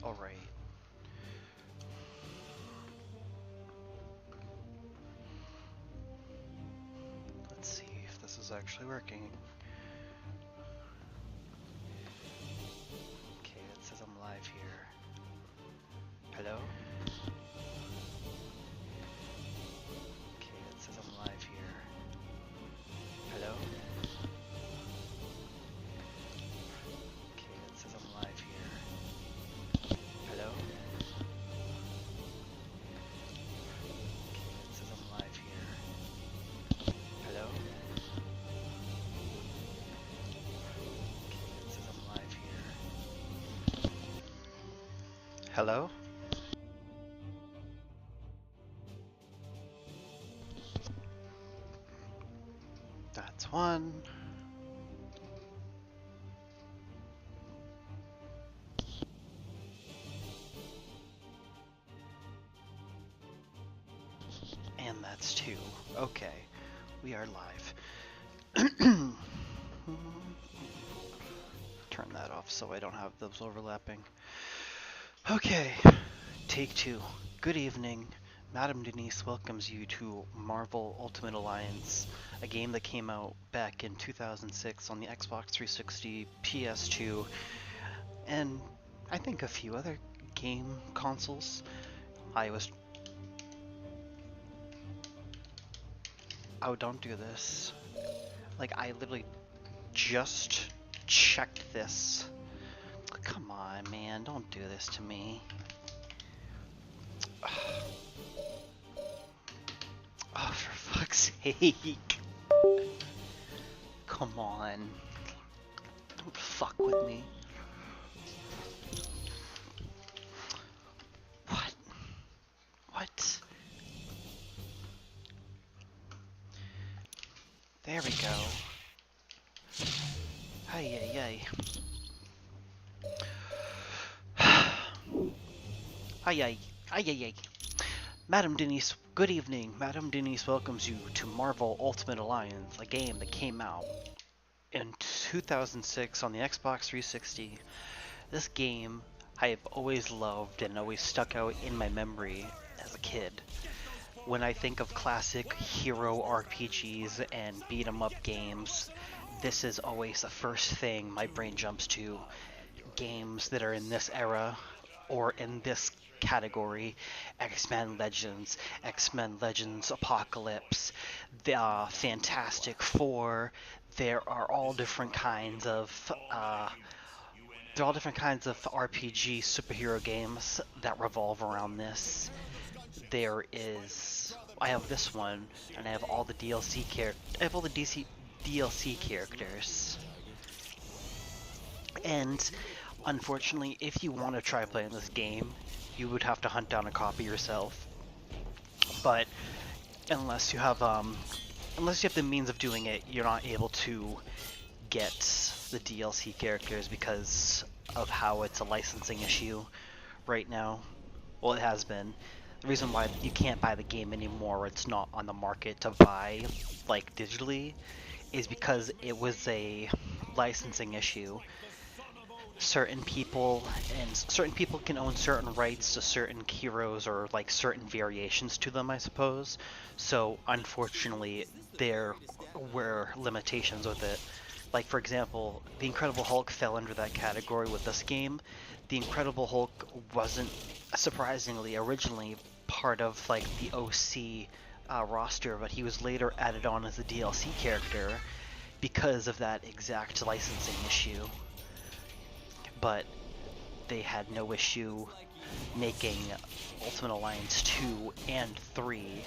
All right. Let's see if this is actually working. Okay, it says I'm live here. Hello? Okay, it says I'm live here. Hello? Okay, it says I'm live here. Hello? Okay, it says I'm live here. Hello? Okay, it says I'm live here. Hello? That's one. And that's two. Okay, we are live. Turn that off so I don't have those overlapping. Okay, take two. Good evening. Madam Denise welcomes you to Marvel Ultimate Alliance, a game that came out back in 2006 on the Xbox 360, PS2, and I think a few other game consoles. Oh, don't do this. Like, I literally just checked this. Come on, man, don't do this to me. Oh, for fuck's sake. Come on. Don't fuck with me. What? What? There we go. Ay, ay, ay. Ay, ay, ay, ay, ay. Madam Denise, good evening. Madam Denise welcomes you to Marvel Ultimate Alliance, a game that came out in 2006 on the Xbox 360. This game I have always loved and always stuck out in my memory as a kid. When I think of classic hero RPGs and beat 'em up games, this is always the first thing my brain jumps to. Games that are in this era or in this category: X-Men Legends, X-Men Legends Apocalypse, the Fantastic Four. There are all different kinds of RPG superhero games that revolve around this. I have this one, and I have all the DLC characters. And unfortunately, if you want to try playing this game, you would have to hunt down a copy yourself. But unless you have the means of doing it, you're not able to get the DLC characters because of how it's a licensing issue right now. Well, it has been. The reason why you can't buy the game anymore, it's not on the market to buy, like, digitally, is because it was a licensing issue. Certain people can own certain rights to certain heroes or, like, certain variations to them, I suppose. So, unfortunately, there were limitations with it. Like, for example, the Incredible Hulk fell under that category with this game. The Incredible Hulk wasn't, surprisingly, originally part of, like, the OC roster, but he was later added on as a DLC character because of that exact licensing issue. But they had no issue making Ultimate Alliance 2 and 3,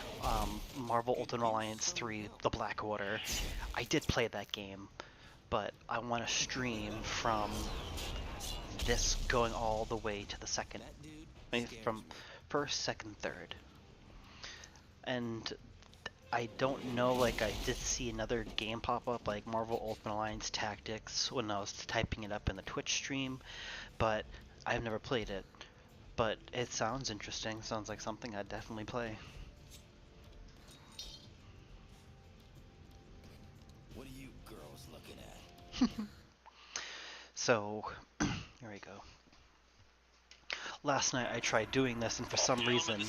Marvel Ultimate Alliance 3, The Black Order. I did play that game, but I want to stream from this going all the way to the second, from first, second, third. And I don't know, like, I did see another game pop up, like Marvel Ultimate Alliance Tactics, when I was typing it up in the Twitch stream, but I've never played it. But it sounds interesting, sounds like something I'd definitely play. What are you girls looking at? So, here we go. last night I tried doing this, and for some reason,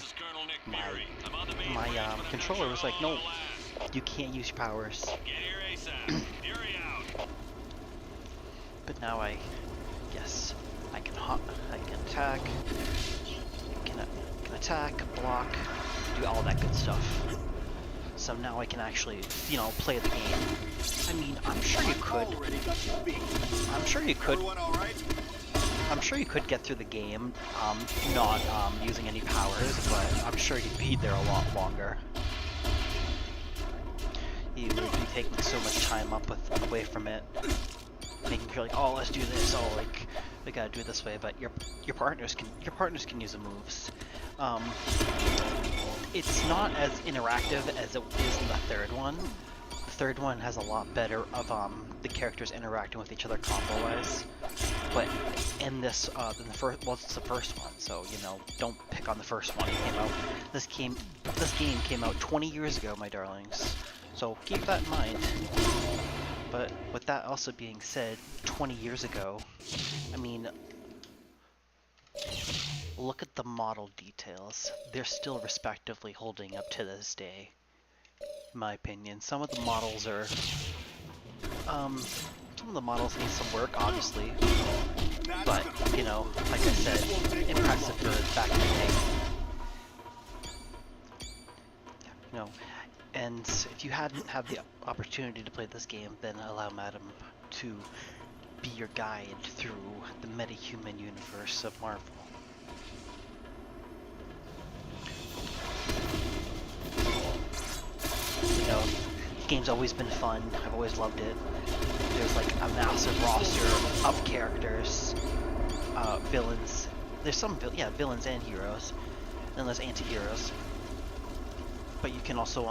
my controller was like, no, you can't use your powers. But now yes, I can attack, can attack, block, do all that good stuff. So now I can actually, you know, play the game. I mean, I'm sure you could. I'm sure you could get through the game, not using any powers, but I'm sure you'd be there a lot longer. You would be taking so much time away from it, making sure like, oh, let's do this. Oh, like we gotta do it this way. But your partners can use the moves. It's not as interactive as it is in the third one. The third one has a lot better of the characters interacting with each other combo-wise. But in this, in the first, well, it's the first one, so you know, don't pick on the first one. It came out. This game came out 20 years ago, my darlings. So keep that in mind. But with that also being said, 20 years ago, I mean, look at the model details. They're still respectively holding up to this day, in my opinion. Some of the models are, some of the models need some work, obviously. But, you know, like I said, impressive for back in the day. You know, and if you hadn't had the opportunity to play this game, then allow Madam to be your guide through the metahuman universe of Marvel. You know, the game's always been fun. I've always loved it. There's like a massive roster of characters, villains. There's some villains and heroes. Then there's anti-heroes. But you can also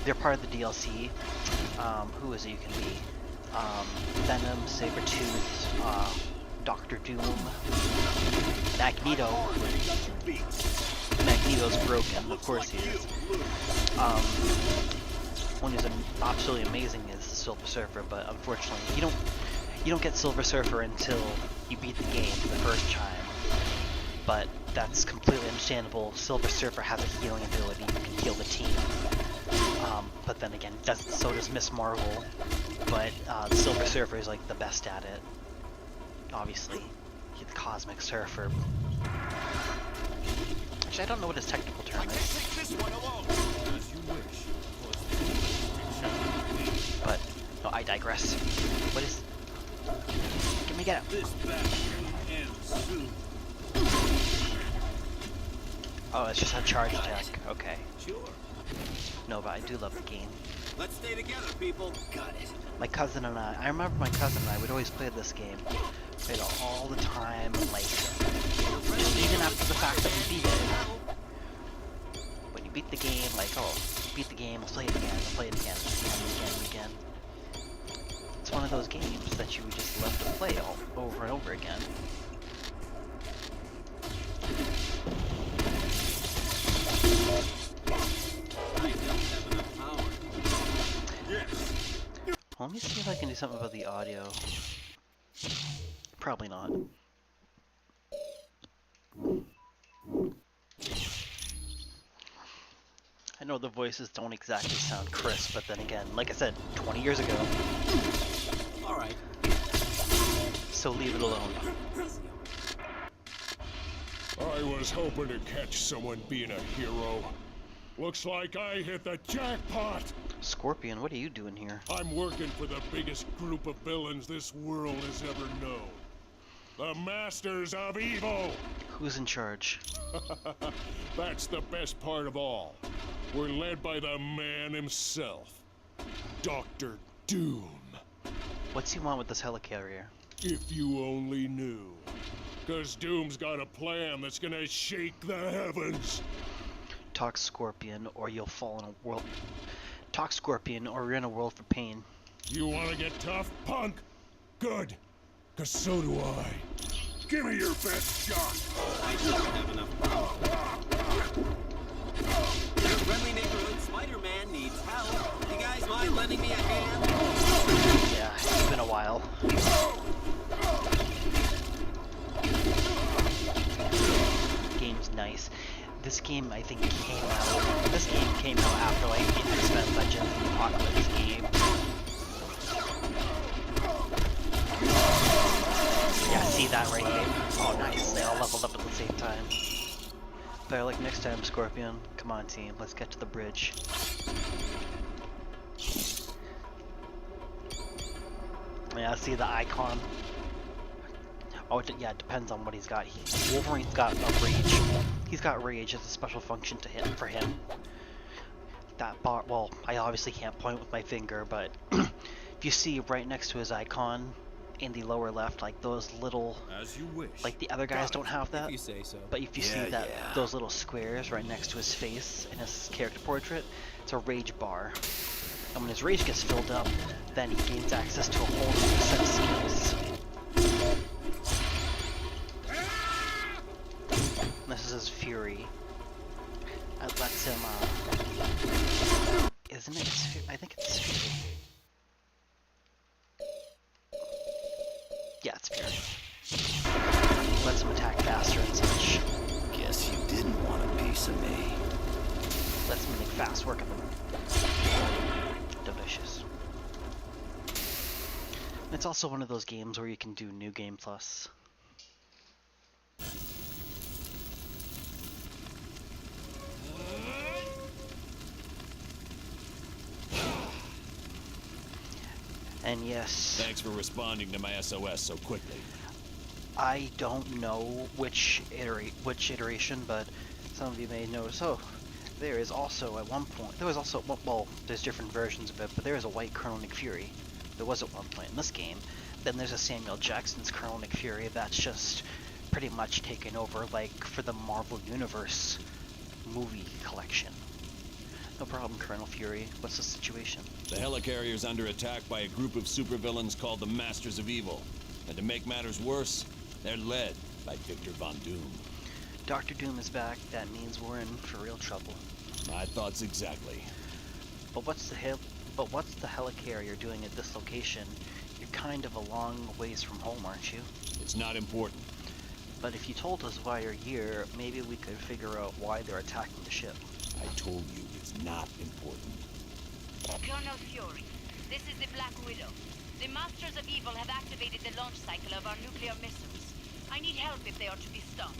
they're part of the DLC. Who is it you can be? Venom, Sabretooth, Doctor Doom, Magneto. Magneto's broken, of course he is. One who's absolutely amazing is Silver Surfer, but unfortunately you don't get Silver Surfer until you beat the game the first time. But that's completely understandable. Silver Surfer has a healing ability, you can heal the team. But then again, so does Miss Marvel. But Silver Surfer is like the best at it. Obviously, he's the Cosmic Surfer. Actually, I don't know what his technical term is. But no, I digress. What is? Get me, get out. Oh, it's just a charge attack. Okay. Sure. No, but I do love the game. Let's stay together, people. Got it. My cousin and I remember my cousin and I would always play this game. Played it all the time, and like, even after the fact that we beat it. When you beat the game, like, oh, beat the game, let's play it again, again. It's one of those games that you just love to play over and over again. Well, let me see if I can do something about the audio. Probably not. I know the voices don't exactly sound crisp, but then again, like I said, 20 years ago. Alright. So leave it alone. I was hoping to catch someone being a hero. Looks like I hit the jackpot! Scorpion, what are you doing here? I'm working for the biggest group of villains this world has ever known. The Masters of Evil! Who's in charge? That's the best part of all. We're led by the man himself, Dr. Doom. What's he want with this helicarrier? If you only knew. 'Cause Doom's got a plan that's gonna shake the heavens. Talk Scorpion, or you'll fall in a world... Talk Scorpion, or you're in a world for pain. You wanna get tough, punk? Good. 'Cause so do I. Give me your best shot. I don't have enough power. Your friendly neighborhood Spider-Man needs help. You guys mind lending me a hand? Yeah, it's been a while. game, I think, came out. This game came out after like the X-Men Legends and Apocalypse game. Yeah, see that right there? Oh, nice. They all leveled up at the same time. Better luck next time, Scorpion. Come on, team. Let's get to the bridge. Yeah, see the icon? Oh, yeah, it depends on what he's got. Wolverine's got a rage. He's got rage as a special function to hit for him. That bar, well, I obviously can't point with my finger, but if you see right next to his icon in the lower left, like those little, As you wish. like the other guys don't have that. If you say so. But if you see that those little squares right next to his face in his character portrait, it's a rage bar. And when his rage gets filled up, then he gains access to a whole new set of skills. And this is his fury. That lets him, isn't it? I think it's fury. Yeah, it's fury. Lets him attack faster and such. Guess you didn't want a piece of me. Lets him make fast work of him. Delicious. It's also one of those games where you can do New Game Plus. And yes, Thanks for responding to my SOS so quickly. I don't know which iteration, but some of you may notice. Oh, there is also at one point. There was also, well, there's different versions of it, but there is a white Colonel Nick Fury. There was at one point in this game. Then there's a Samuel Jackson's Colonel Nick Fury that's just pretty much taken over, like for the Marvel Universe movie collection. No problem, Colonel Fury. What's the situation? The helicarrier's under attack by a group of supervillains called the Masters of Evil. And to make matters worse, they're led by Victor Von Doom. Dr. Doom is back. That means we're in for real trouble. My thoughts exactly. But what's the helicarrier doing at this location? You're kind of a long ways from home, aren't you? It's not important. But if you told us why you're here, maybe we could figure out why they're attacking the ship. I told you it's not important. Colonel Fury, this is the Black Widow. The Masters of Evil have activated the launch cycle of our nuclear missiles. I need help if they are to be stopped.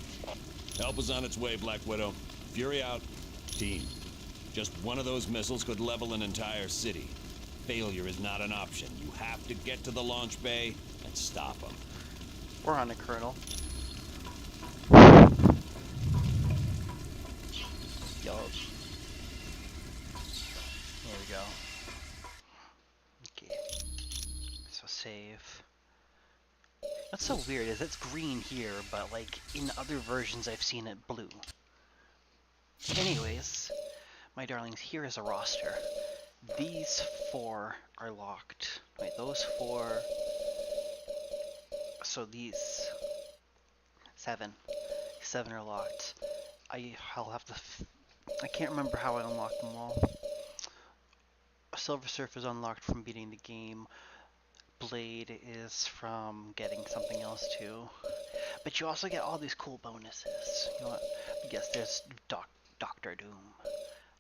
Help is on its way, Black Widow. Fury out. Team. Just one of those missiles could level an entire city. Failure is not an option. You have to get to the launch bay and stop them. We're on it, Colonel. Yo. There we go. Okay. So save. What's so weird is it's green here, but like in other versions I've seen it blue. Anyways, my darlings, here is a roster. These 4 are locked. Wait, those 4. So these 7 are locked. I'll have to. I can't remember how I unlocked them all. Silver Surf is unlocked from beating the game. Blade is from getting something else too. But you also get all these cool bonuses. You know what? I guess there's Dr. Doom.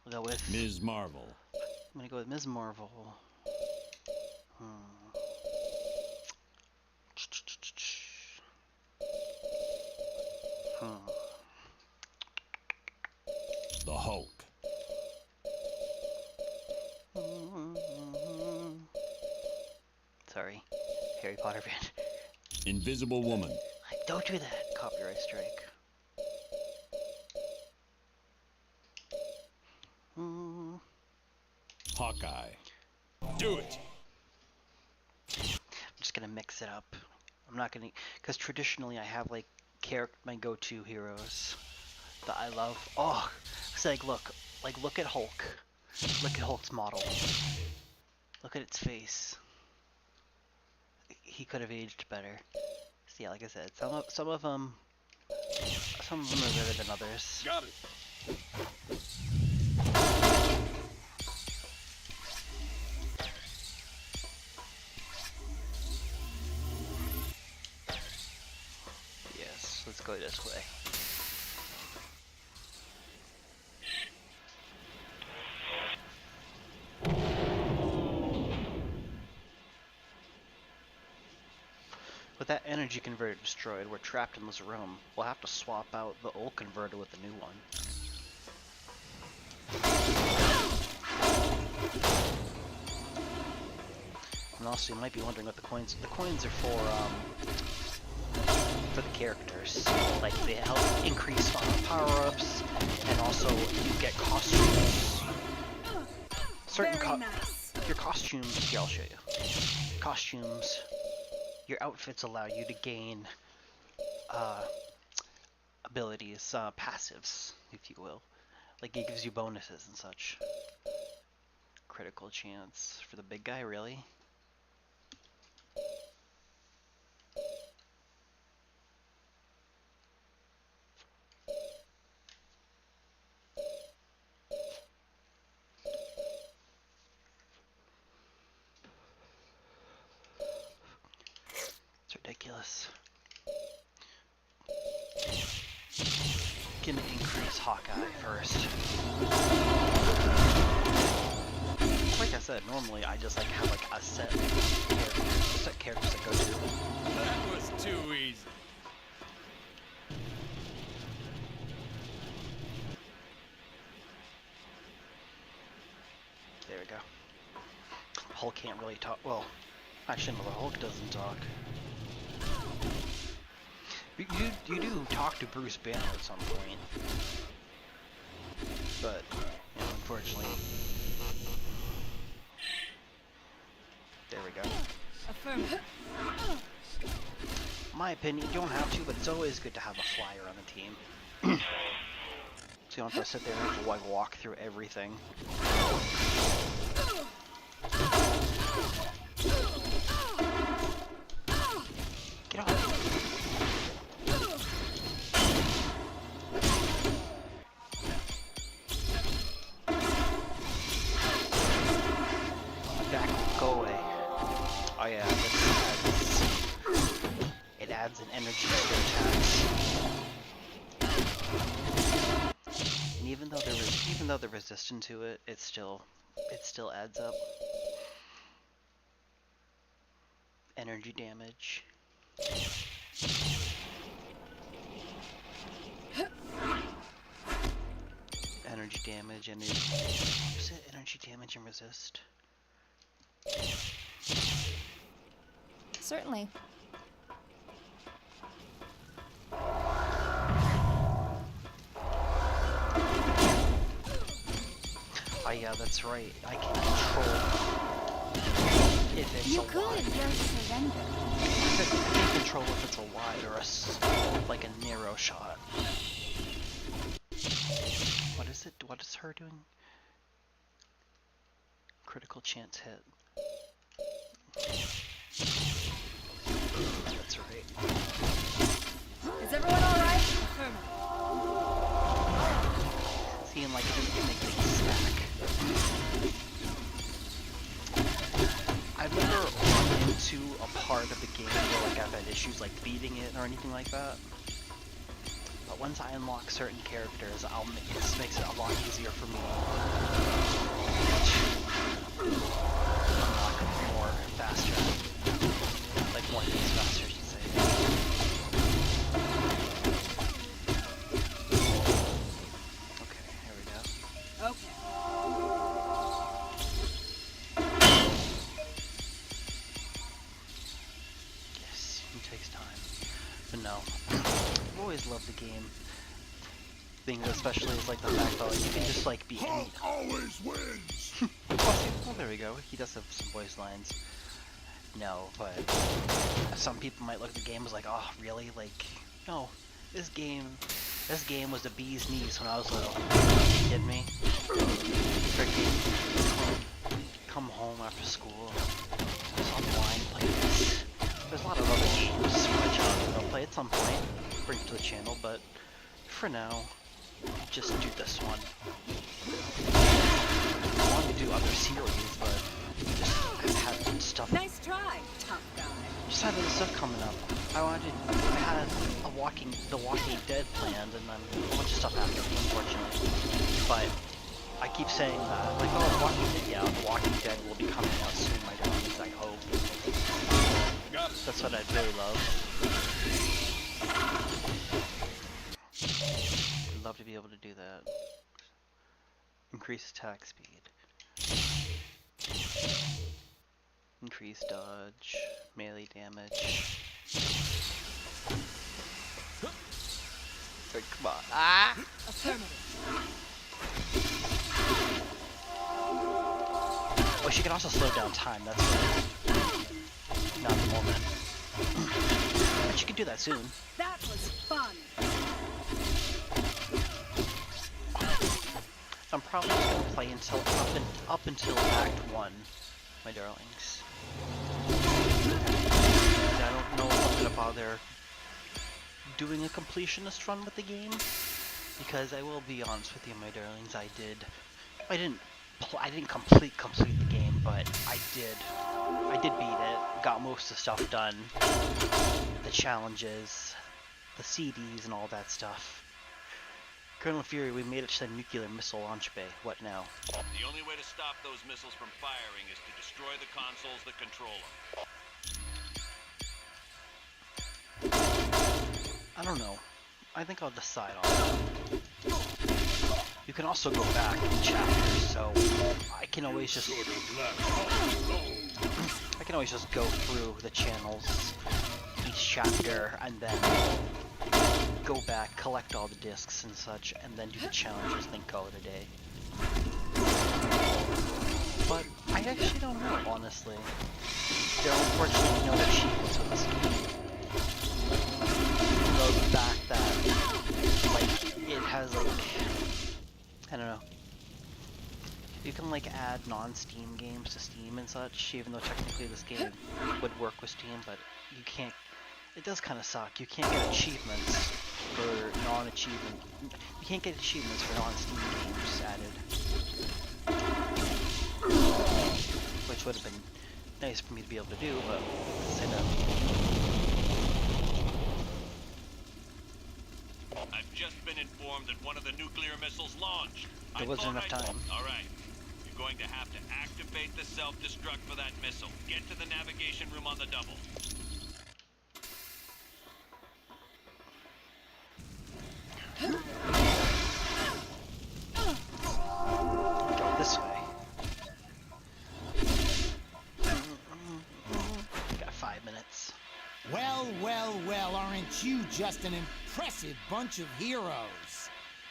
We'll go with Ms. Marvel. I'm gonna go with Ms. Marvel. The Hulk. Sorry, Harry Potter fan. Invisible Woman. Don't do that. Copyright strike. Hawkeye. Do it! I'm just gonna mix it up. I'm not gonna, because traditionally I have like my go-to heroes that I love. Oh, it's like look at Hulk. Look at Hulk's model. Look at its face. He could have aged better. So yeah, like I said, some of them are better than others. Got it. Yes, let's go this way. energy converter destroyed. We're trapped in this room. We'll have to swap out the old converter with the new one. And also, you might be wondering what the coins. The coins are for the characters. Like they help increase power-ups, and also you get costumes. Your costumes. Here, I'll show you. Costumes. Your outfits allow you to gain abilities, passives, if you will. Like it gives you bonuses and such. Critical chance for the big guy, really? It's ridiculous. Gonna increase Hawkeye first. Like I said, normally I just like have like a set characters that go to. That was too easy. There we go. Hulk can't really talk. Well, actually, no, the Hulk doesn't talk. You do talk to Bruce Banner at some point, but you know, unfortunately, there we go. Affirmative. My opinion, you don't have to, but it's always good to have a flyer on the team, so you don't have to sit there and like walk through everything. Get off. Back, go away. Oh yeah, it adds an energy to their attacks. And even though they're resistant to it, it still adds up. Energy damage. Energy damage and is it energy damage and resist? Certainly. Oh yeah, that's right. I can control if it's You a could wide. just surrender. I can control if it's a wide or like a narrow shot. What is it? What is her doing? Critical chance hit. That's right. Is everyone alright? Affirmative. Seeing like how you can make things stack. I've never run into a part of the game where like I've had issues like beating it or anything like that. But once I unlock certain characters, this makes it a lot easier for me to unlock more faster. Like more things faster, I should say. Okay, here we go. Okay. Yes, it takes time. But no, I've always loved the game. Thing especially is like the fact that like, you can just like be any... always wins. Well, there we go. He does have some voice lines. No, but some people might look at the game as like, oh, really? Like, no, this game was the bee's knees when I was little. You kidding me? Freaking come home after school, just online, play this. There's a lot of other games for my childhood I'll play at some point, bring it to the channel, but for now, just do this one. I wanted to do other series, but just I've had stuff. Nice try, tough guy. Just had other stuff coming up. I had the Walking Dead planned, and then a bunch of stuff happened, unfortunately. But I keep saying that, like, oh, Walking Dead, yeah, The Walking Dead will be coming out soon, my darlings, I hope. That's what I'd really love. able to do that. Increase attack speed. Increase dodge. Melee damage. Come on. Ah! Affirmative. Oh, she can also slow down time. That's right. Not at the moment. But she can do that soon. That was fun. I'm probably just gonna play until up until Act 1, my darlings. And I don't know if I'm gonna bother doing a completionist run with the game, because I will be honest with you, my darlings. I didn't complete the game, but I did beat it. Got most of the stuff done, the challenges, the CDs, and all that stuff. Colonel Fury, we made it to the nuclear missile launch bay. What now? The only way to stop those missiles from firing is to destroy the consoles that control them. I don't know. I think I'll decide on that. You can also go back in chapters, so I can always just go through the channels, each chapter, and then go back, collect all the discs and such, and then do the challenges, then call it a day. But I actually don't know, honestly. There are unfortunately no achievements with this game. The fact that, like, it has, like, I don't know. You can, like, add non-Steam games to Steam and such, even though technically this game would work with Steam, but you can't. It does kind of suck. You can't get achievements for non-achievement. You can't get achievements for non-Steam games added, which would have been nice for me to be able to do, but say no. I've just been informed that one of the nuclear missiles launched. There wasn't enough time. All right. You're going to have to activate the self-destruct for that missile. Get to the navigation room on the double. Go this way. Got 5 minutes. Well, well, well, aren't you just an impressive bunch of heroes?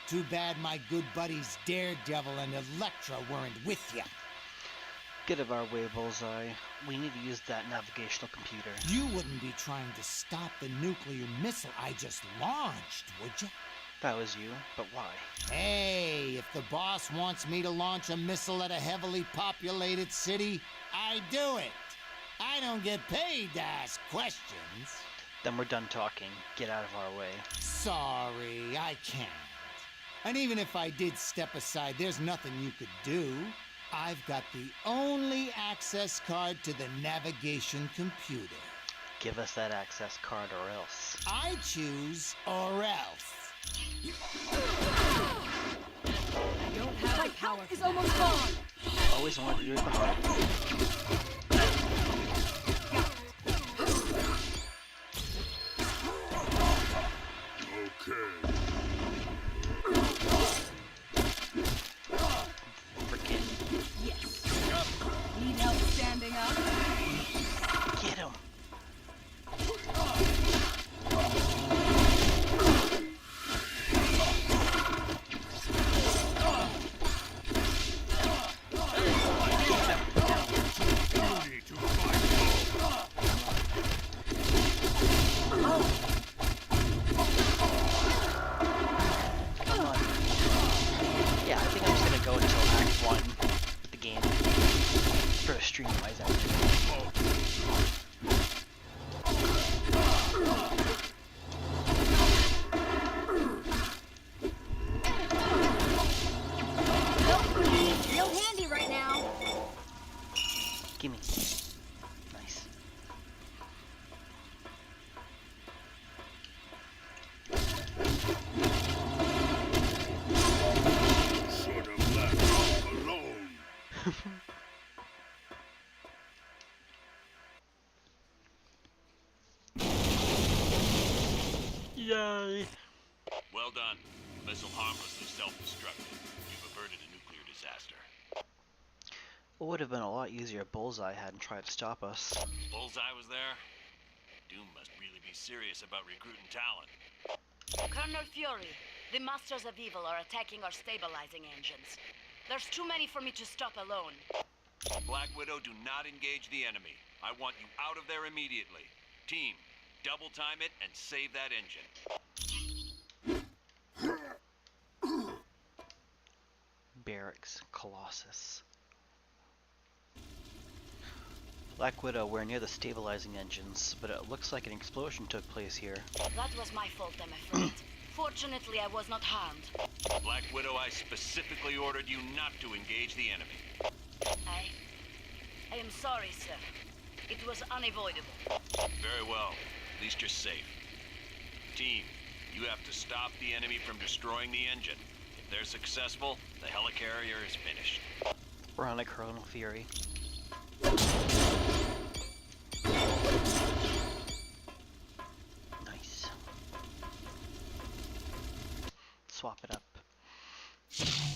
Too bad my good buddies Daredevil and Elektra weren't with you. Get of our way, Bullseye. We need to use that navigational computer. You wouldn't be trying to stop the nuclear missile I just launched, would you? That was you, but why? Hey, if the boss wants me to launch a missile at a heavily populated city, I do it. I don't get paid to ask questions. Then we're done talking. Get out of our way. Sorry, I can't. And even if I did step aside, there's nothing you could do. I've got the only access card to the navigation computer. Give us that access card or else. I choose or else. I don't have the power. It's almost gone. Always wanted to do it the hard way. Freaking Yes. Need help standing up? get him. Come on. Yeah, I think I'm just gonna go until Act 1 with the game. For a stream-wise everything. Real handy right now. Gimme. Nice. Should have left us alone. Yay! Well done. Missile harmlessly self-destructed. You've averted a nuclear disaster. It would have been a lot easier if Bullseye hadn't tried to stop us. Bullseye was there? Doom must really be serious about recruiting talent. Colonel Fury, the Masters of Evil are attacking our stabilizing engines. There's too many for me to stop alone. Black Widow, do not engage the enemy. I want you out of there immediately. Team, double time it and save that engine. Barracks, Colossus. Black Widow, we're near the stabilizing engines, but it looks like an explosion took place here. That was my fault, I'm afraid. Fortunately, I was not harmed. Black Widow, I specifically ordered you not to engage the enemy. I am sorry, sir. It was unavoidable. Very well. At least you're safe. Team, you have to stop the enemy from destroying the engine. If they're successful, the helicarrier is finished. We're on a Colonel Fury. Nice. Swap it up.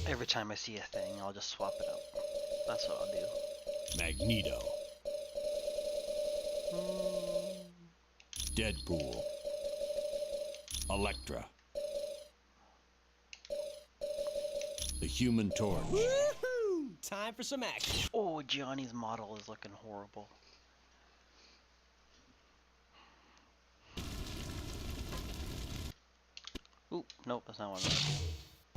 Every time I see a thing, I'll just swap it up. That's what I'll do. Magneto. Deadpool. Elektra. The Human Torch. Woohoo! Time for some action. Oh, Johnny's model is looking horrible. Ooh, nope, that's not what I'm gonna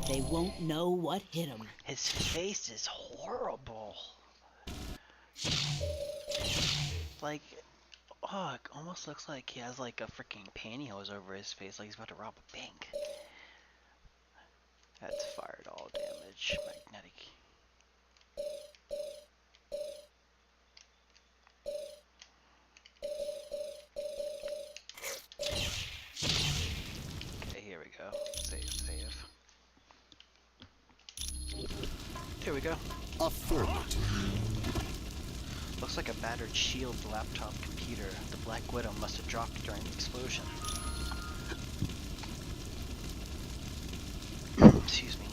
do. They won't know what hit them. His face is horrible. Like, oh, it almost looks like he has like a freaking pantyhose over his face, like he's about to rob a bank. That's fired all damage. Magnetic. Okay, here we go. Save. Here we go. Looks like a battered S.H.I.E.L.D. laptop computer. The Black Widow must have dropped during the explosion. Excuse me.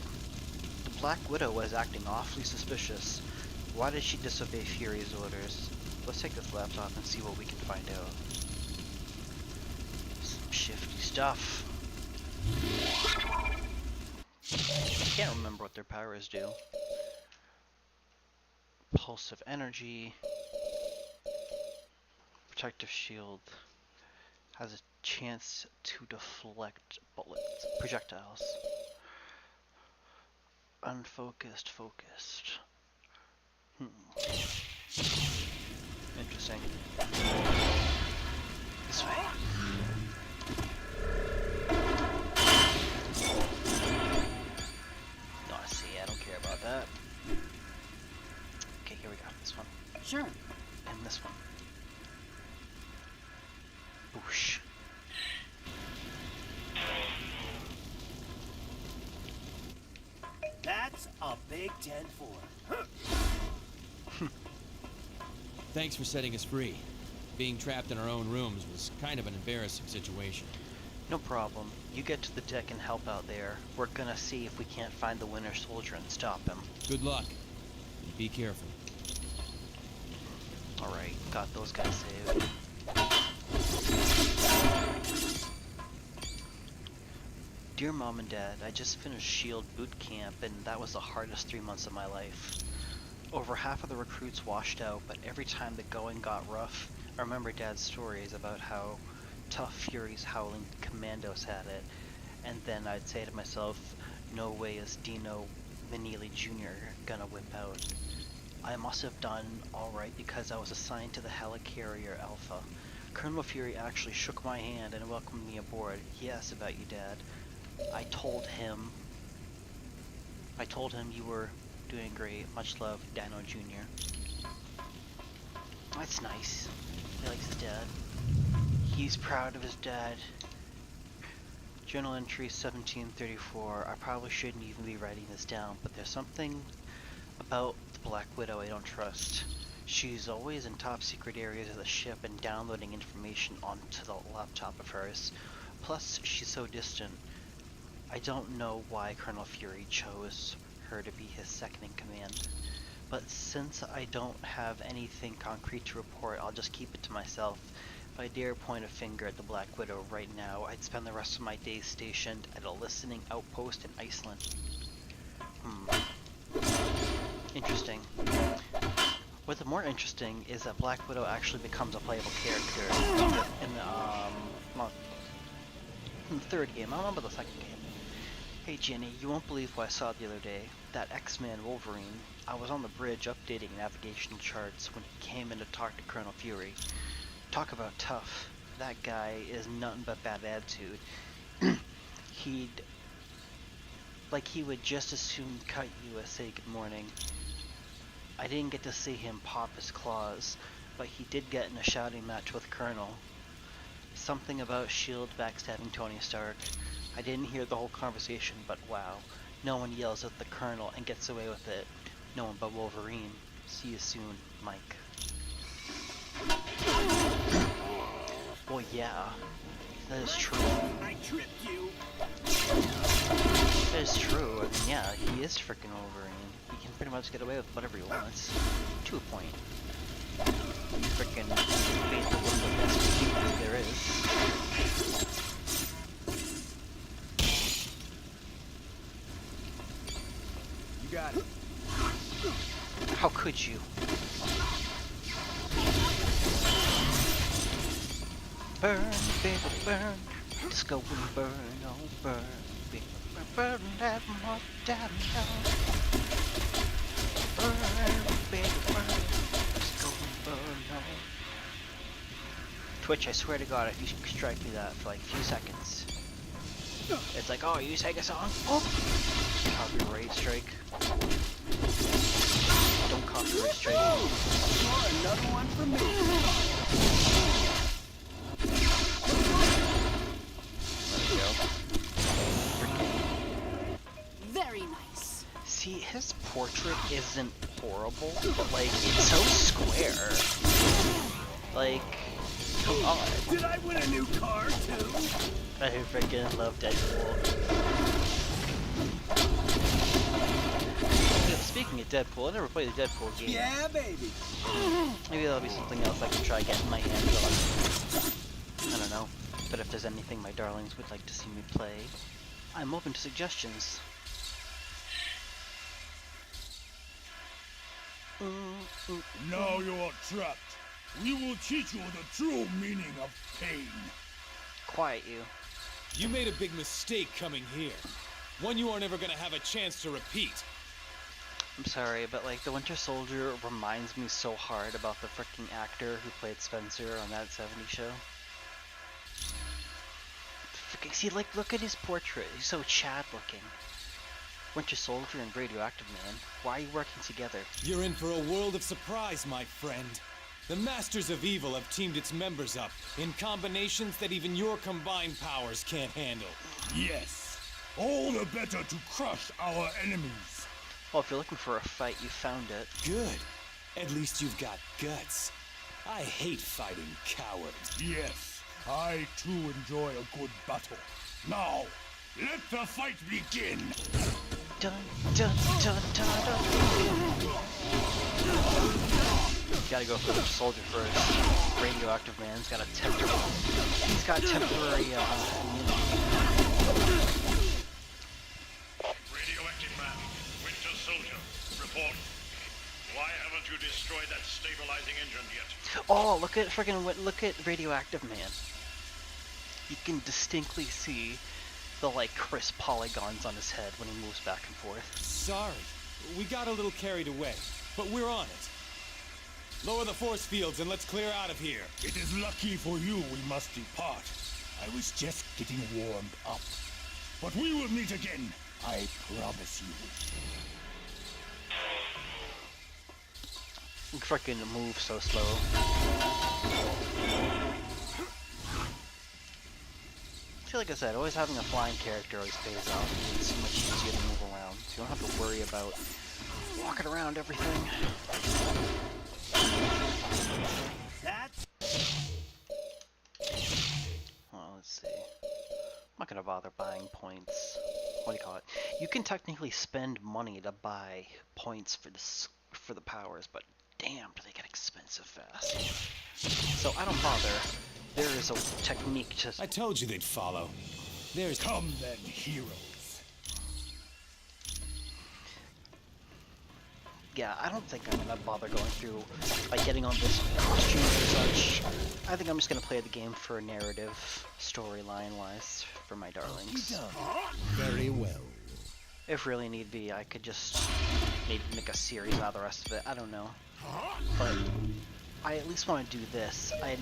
The Black Widow was acting awfully suspicious. Why did she disobey Fury's orders? Let's take this laptop and see what we can find out. Some shifty stuff. I can't remember what their powers do. Pulse of energy. Protective shield. Has a chance to deflect bullets. Projectiles. Unfocused, focused. Interesting. This way. No, I see, I don't care about that. Okay, here we go. This one. Sure. And this one. Boosh. That's a Big 10-4. Thanks for setting us free. Being trapped in our own rooms was kind of an embarrassing situation. No problem. You get to the deck and help out there. We're gonna see if we can't find the Winter Soldier and stop him. Good luck. And be careful. Alright, got those guys saved. Dear Mom and Dad, I just finished S.H.I.E.L.D. boot camp and that was the hardest 3 months of my life. Over half of the recruits washed out, but every time the going got rough, I remember Dad's stories about how tough Fury's howling commandos had it, and then I'd say to myself, no way is Dino Manili Jr. gonna whip out. I must have done alright because I was assigned to the helicarrier Alpha. Colonel Fury actually shook my hand and welcomed me aboard. He asked about you, Dad. I told him you were doing great. Much love, Dino Jr. That's nice. He likes his dad. He's proud of his dad. Journal entry 1734. I probably shouldn't even be writing this down, but there's something about the Black Widow I don't trust. She's always in top secret areas of the ship and downloading information onto the laptop of hers. Plus, she's so distant. I don't know why Colonel Fury chose her to be his second in command, but since I don't have anything concrete to report, I'll just keep it to myself. If I dare point a finger at the Black Widow right now, I'd spend the rest of my days stationed at a listening outpost in Iceland. Interesting. What's more interesting is that Black Widow actually becomes a playable character in the third game. I don't know about the second game. Hey Jenny, you won't believe what I saw the other day. That X-Man Wolverine. I was on the bridge updating navigation charts when he came in to talk to Colonel Fury. Talk about tough. That guy is nothing but bad attitude. He would just as soon cut you as say good morning. I didn't get to see him pop his claws, but he did get in a shouting match with Colonel. Something about S.H.I.E.L.D. backstabbing Tony Stark. I didn't hear the whole conversation, but wow. No one yells at the Colonel and gets away with it. No one but Wolverine. See you soon, Mike. Well, yeah. That is true. I tripped you. That is true. I mean, yeah, he is freaking Wolverine. He can pretty much get away with whatever he wants. To a point. Freaking made the one of the best people there is. You got it. How could you? Burn, baby, burn. Disco and burn, oh burn, baby, burn that more down. Burn, baby, burn. Disco and burn, oh. Twitch, I swear to God, if you strike me that for like a few seconds, it's like, oh, you sang a song? Oh! Copyright strike. Don't copyright strike. Another one for me. Very nice. See, his portrait isn't horrible, but like, it's so square. Like, come on. Did I win a new car too? I freaking love Deadpool. Yeah, speaking of Deadpool, I never played the Deadpool game. Yeah, baby. Maybe that'll be something else I can try getting my hands on. I don't know. But if there's anything my darlings would like to see me play, I'm open to suggestions. Now you are trapped. We will teach you the true meaning of pain. Quiet you. You made a big mistake coming here. One you are never gonna have a chance to repeat. I'm sorry, but like the Winter Soldier reminds me so hard about the freaking actor who played Spencer on that '70s show. Freaking, see, like, look at his portrait. He's so Chad looking. Winter Soldier and Radioactive Man. Why are you working together? You're in for a world of surprise, my friend. The Masters of Evil have teamed its members up in combinations that even your combined powers can't handle. Yes. All the better to crush our enemies. Well, if you're looking for a fight, you found it. Good. At least you've got guts. I hate fighting cowards. Yes, I too enjoy a good battle. Now, let the fight begin. Dun, dun, dun, dun, dun. Gotta go for the Soldier first. Radioactive Man's got a temporary. He's got temporary immunity. Radioactive Man, Winter Soldier, report. Why haven't you destroyed that stabilizing engine yet? Oh, look at Radioactive Man. You can distinctly see the like crisp polygons on his head when he moves back and forth. Sorry. We got a little carried away, but we're on it. Lower the force fields and let's clear out of here. It is lucky for you we must depart. I was just getting warmed up. But we will meet again, I promise you. You freaking move so slow. I feel like I said, always having a flying character always pays off. It's so much easier to move around. So you don't have to worry about walking around everything. That's... Well, let's see. not gonna bother buying points. What do you call it? You can technically spend money to buy points for this for the powers, but damn, do they get expensive fast. So I don't bother. There is a technique to. I told you they'd follow. There's... Come then, heroes. Yeah, I don't think I'm gonna bother going through like getting on this costume and such. I think I'm just gonna play the game for narrative, storyline wise, for my darlings. Very well. If really need be, I could just maybe make a series out of the rest of it. I don't know, but I at least want to do this. I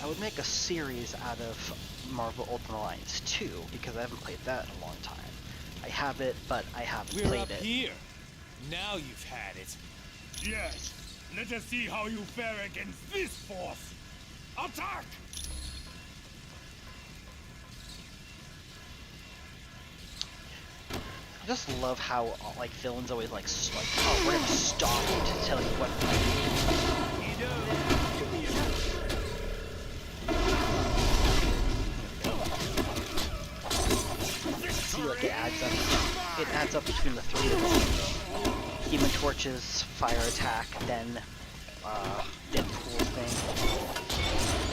would make a series out of Marvel Ultimate Alliance 2 because I haven't played that in a long time. I have it, but I haven't We're played up it. here. Now you've had it. Yes. Let us see how you fare against this force. Attack! I just love how like villains always like oh, we're gonna stop to tell you what see, like it adds up between the three of them. Human Torch's fire attack, then Deadpool's thing.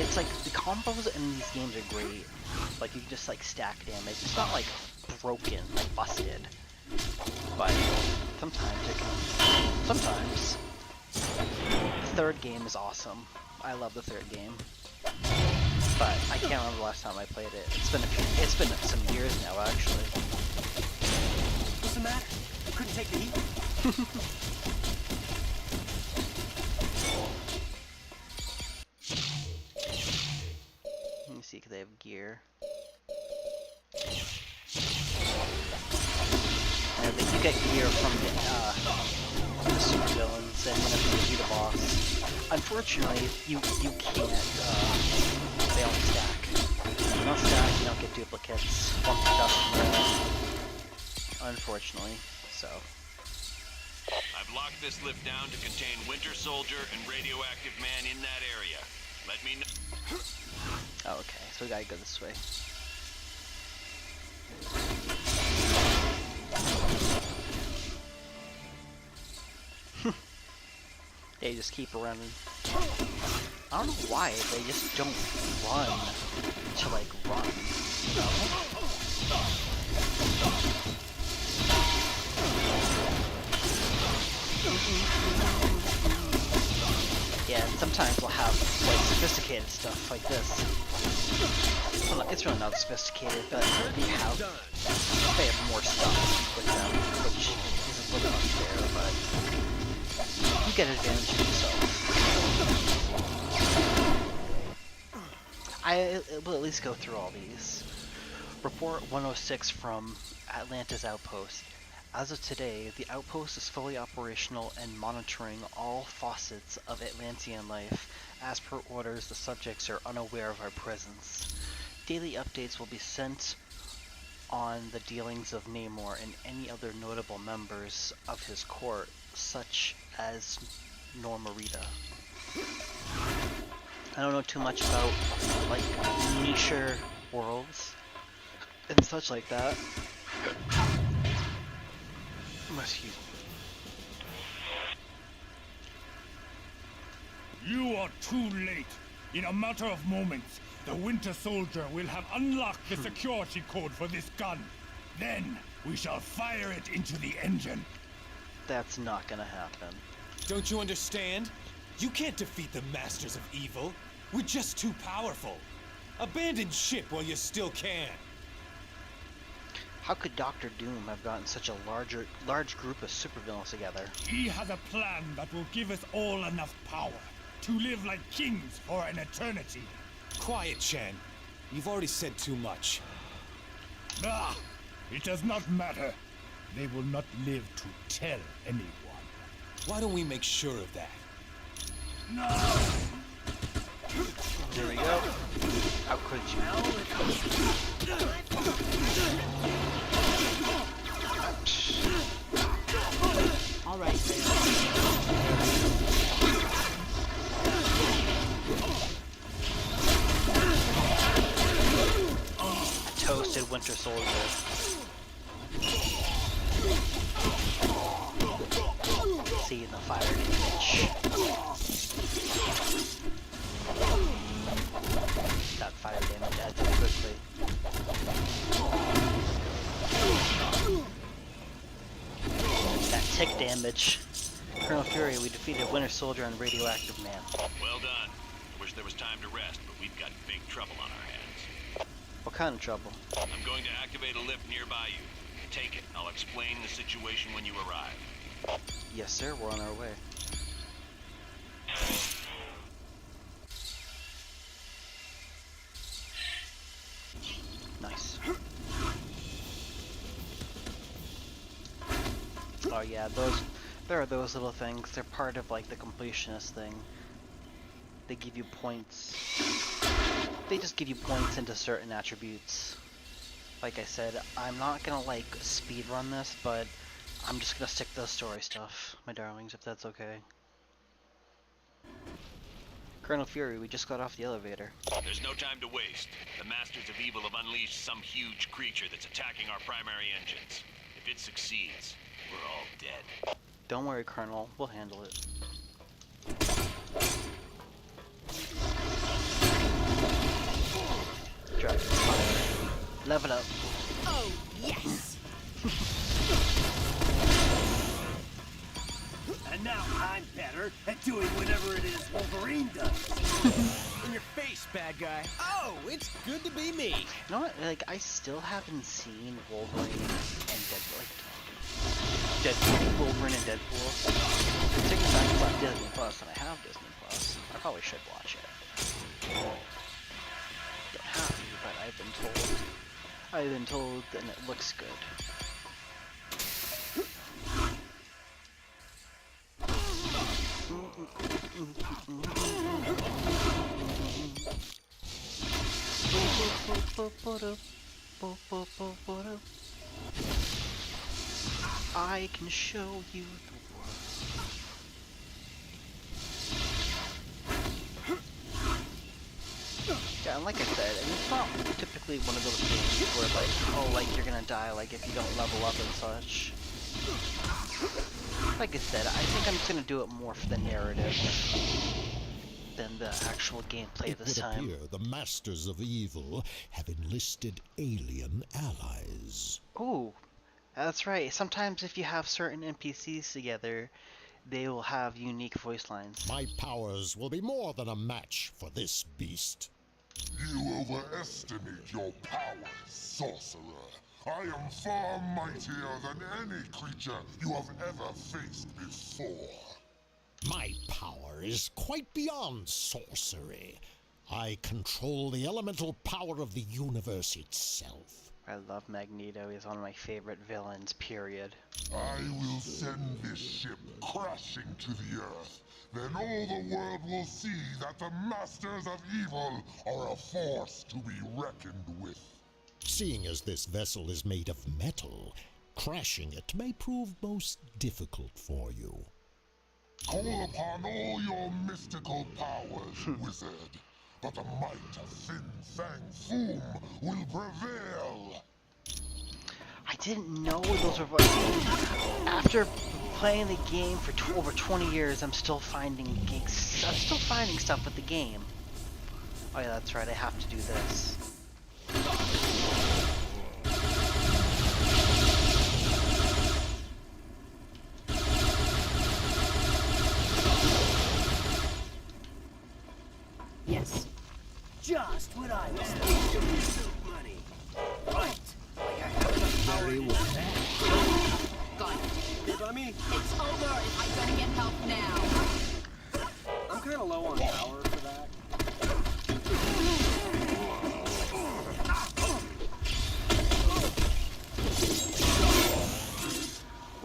It's like the combos in these games are great. Like you can just like stack damage. It's not like broken, like busted. But sometimes it can. Sometimes. The third game is awesome. I love the third game. But I can't remember the last time I played it. It's been some years now, actually. What's the matter? You couldn't take the heat? Let me see if they have gear. You get gear from the super villains and whenever you beat a boss. Unfortunately, you can't, they don't stack. You don't stack, you don't get duplicates. One production, unfortunately, so. I've locked this lift down to contain Winter Soldier and Radioactive Man in that area. Let me know. Oh, okay, so we gotta go this way. They just keep running. I don't know why they just don't run to like run. You know? Yeah, and sometimes we'll have like sophisticated stuff like this. Well, it's really not sophisticated, but they have more stuff with them, which is a little unfair, but you get advantage of yourself. I will at least go through all these. Report 106 from Atlanta's outpost. As of today, the outpost is fully operational and monitoring all facets of Atlantean life. As per orders, the subjects are unaware of our presence. Daily updates will be sent on the dealings of Namor and any other notable members of his court, such as Normarita. I don't know too much about, like, niche worlds and such like that. Excuse me. You are too late. In a matter of moments, the Winter Soldier will have unlocked the security code for this gun. Then, we shall fire it into the engine. That's not gonna happen. Don't you understand? You can't defeat the Masters of Evil. We're just too powerful. Abandon ship while you still can. How could Doctor Doom have gotten such a large group of supervillains together? He has a plan that will give us all enough power to live like kings for an eternity. Quiet, Chen. You've already said too much. Ah, it does not matter. They will not live to tell anyone. Why don't we make sure of that? No! There we go. How could you? All right. trusted Winter Soldier. Seeing the fire damage. That fire damage adds up quickly. That tick damage. Colonel Fury, we defeated Winter Soldier and Radioactive Man. Well done. Wish there was time to rest, but we've got big trouble on our hands. What kind of trouble? I'm going to activate a lift nearby you. Take it. I'll explain the situation when you arrive. Yes, sir. We're on our way. Nice. Oh yeah, there are those little things. They're part of like the completionist thing. They give you points. They just give you points into certain attributes. Like I said, I'm not gonna like speedrun this, but I'm just gonna stick to the story stuff, my darlings, if that's okay. Colonel Fury, we just got off the elevator. There's no time to waste. The Masters of Evil have unleashed some huge creature that's attacking our primary engines. If it succeeds, we're all dead. Don't worry, Colonel. We'll handle it. Dragon fire. Level up. Oh, yes! And now I'm better at doing whatever it is Wolverine does. In your face, bad guy. Oh, it's good to be me. You know what? Like, I still haven't seen Wolverine and Deadpool. Wolverine and Deadpool. It's taking back to on Disney Plus, and I have Disney Plus. I probably should watch it. Don't have to, but I've been told, and it looks good. I can show you the world. Yeah, and like I said, and it's not typically one of those games where like, oh, like you're gonna die, like if you don't level up and such. Like I said, I think I'm just gonna do it more for the narrative than the actual gameplay this time. It would appear the Masters of Evil have enlisted alien allies. Ooh, that's right. Sometimes if you have certain NPCs together, they will have unique voice lines. My powers will be more than a match for this beast. You overestimate your powers, sorcerer. I am far mightier than any creature you have ever faced before. My power is quite beyond sorcery. I control the elemental power of the universe itself. I love Magneto. He's one of my favorite villains, period. I will send this ship crashing to the Earth. Then all the world will see that the Masters of Evil are a force to be reckoned with. Seeing as this vessel is made of metal, crashing it may prove most difficult for you. Call upon all your mystical powers, wizard. But the might of Fin Fang Foom will prevail. I didn't know those were... After playing the game for over 20 years, I'm still finding gigs. I'm still finding stuff with the game. Oh yeah, that's right. I have to do this. Yes. Just what I was thinking. Money. Right. Very well. Got it. Hey, Bummy, It's over if I don't get help now. I'm kind of low on power for that.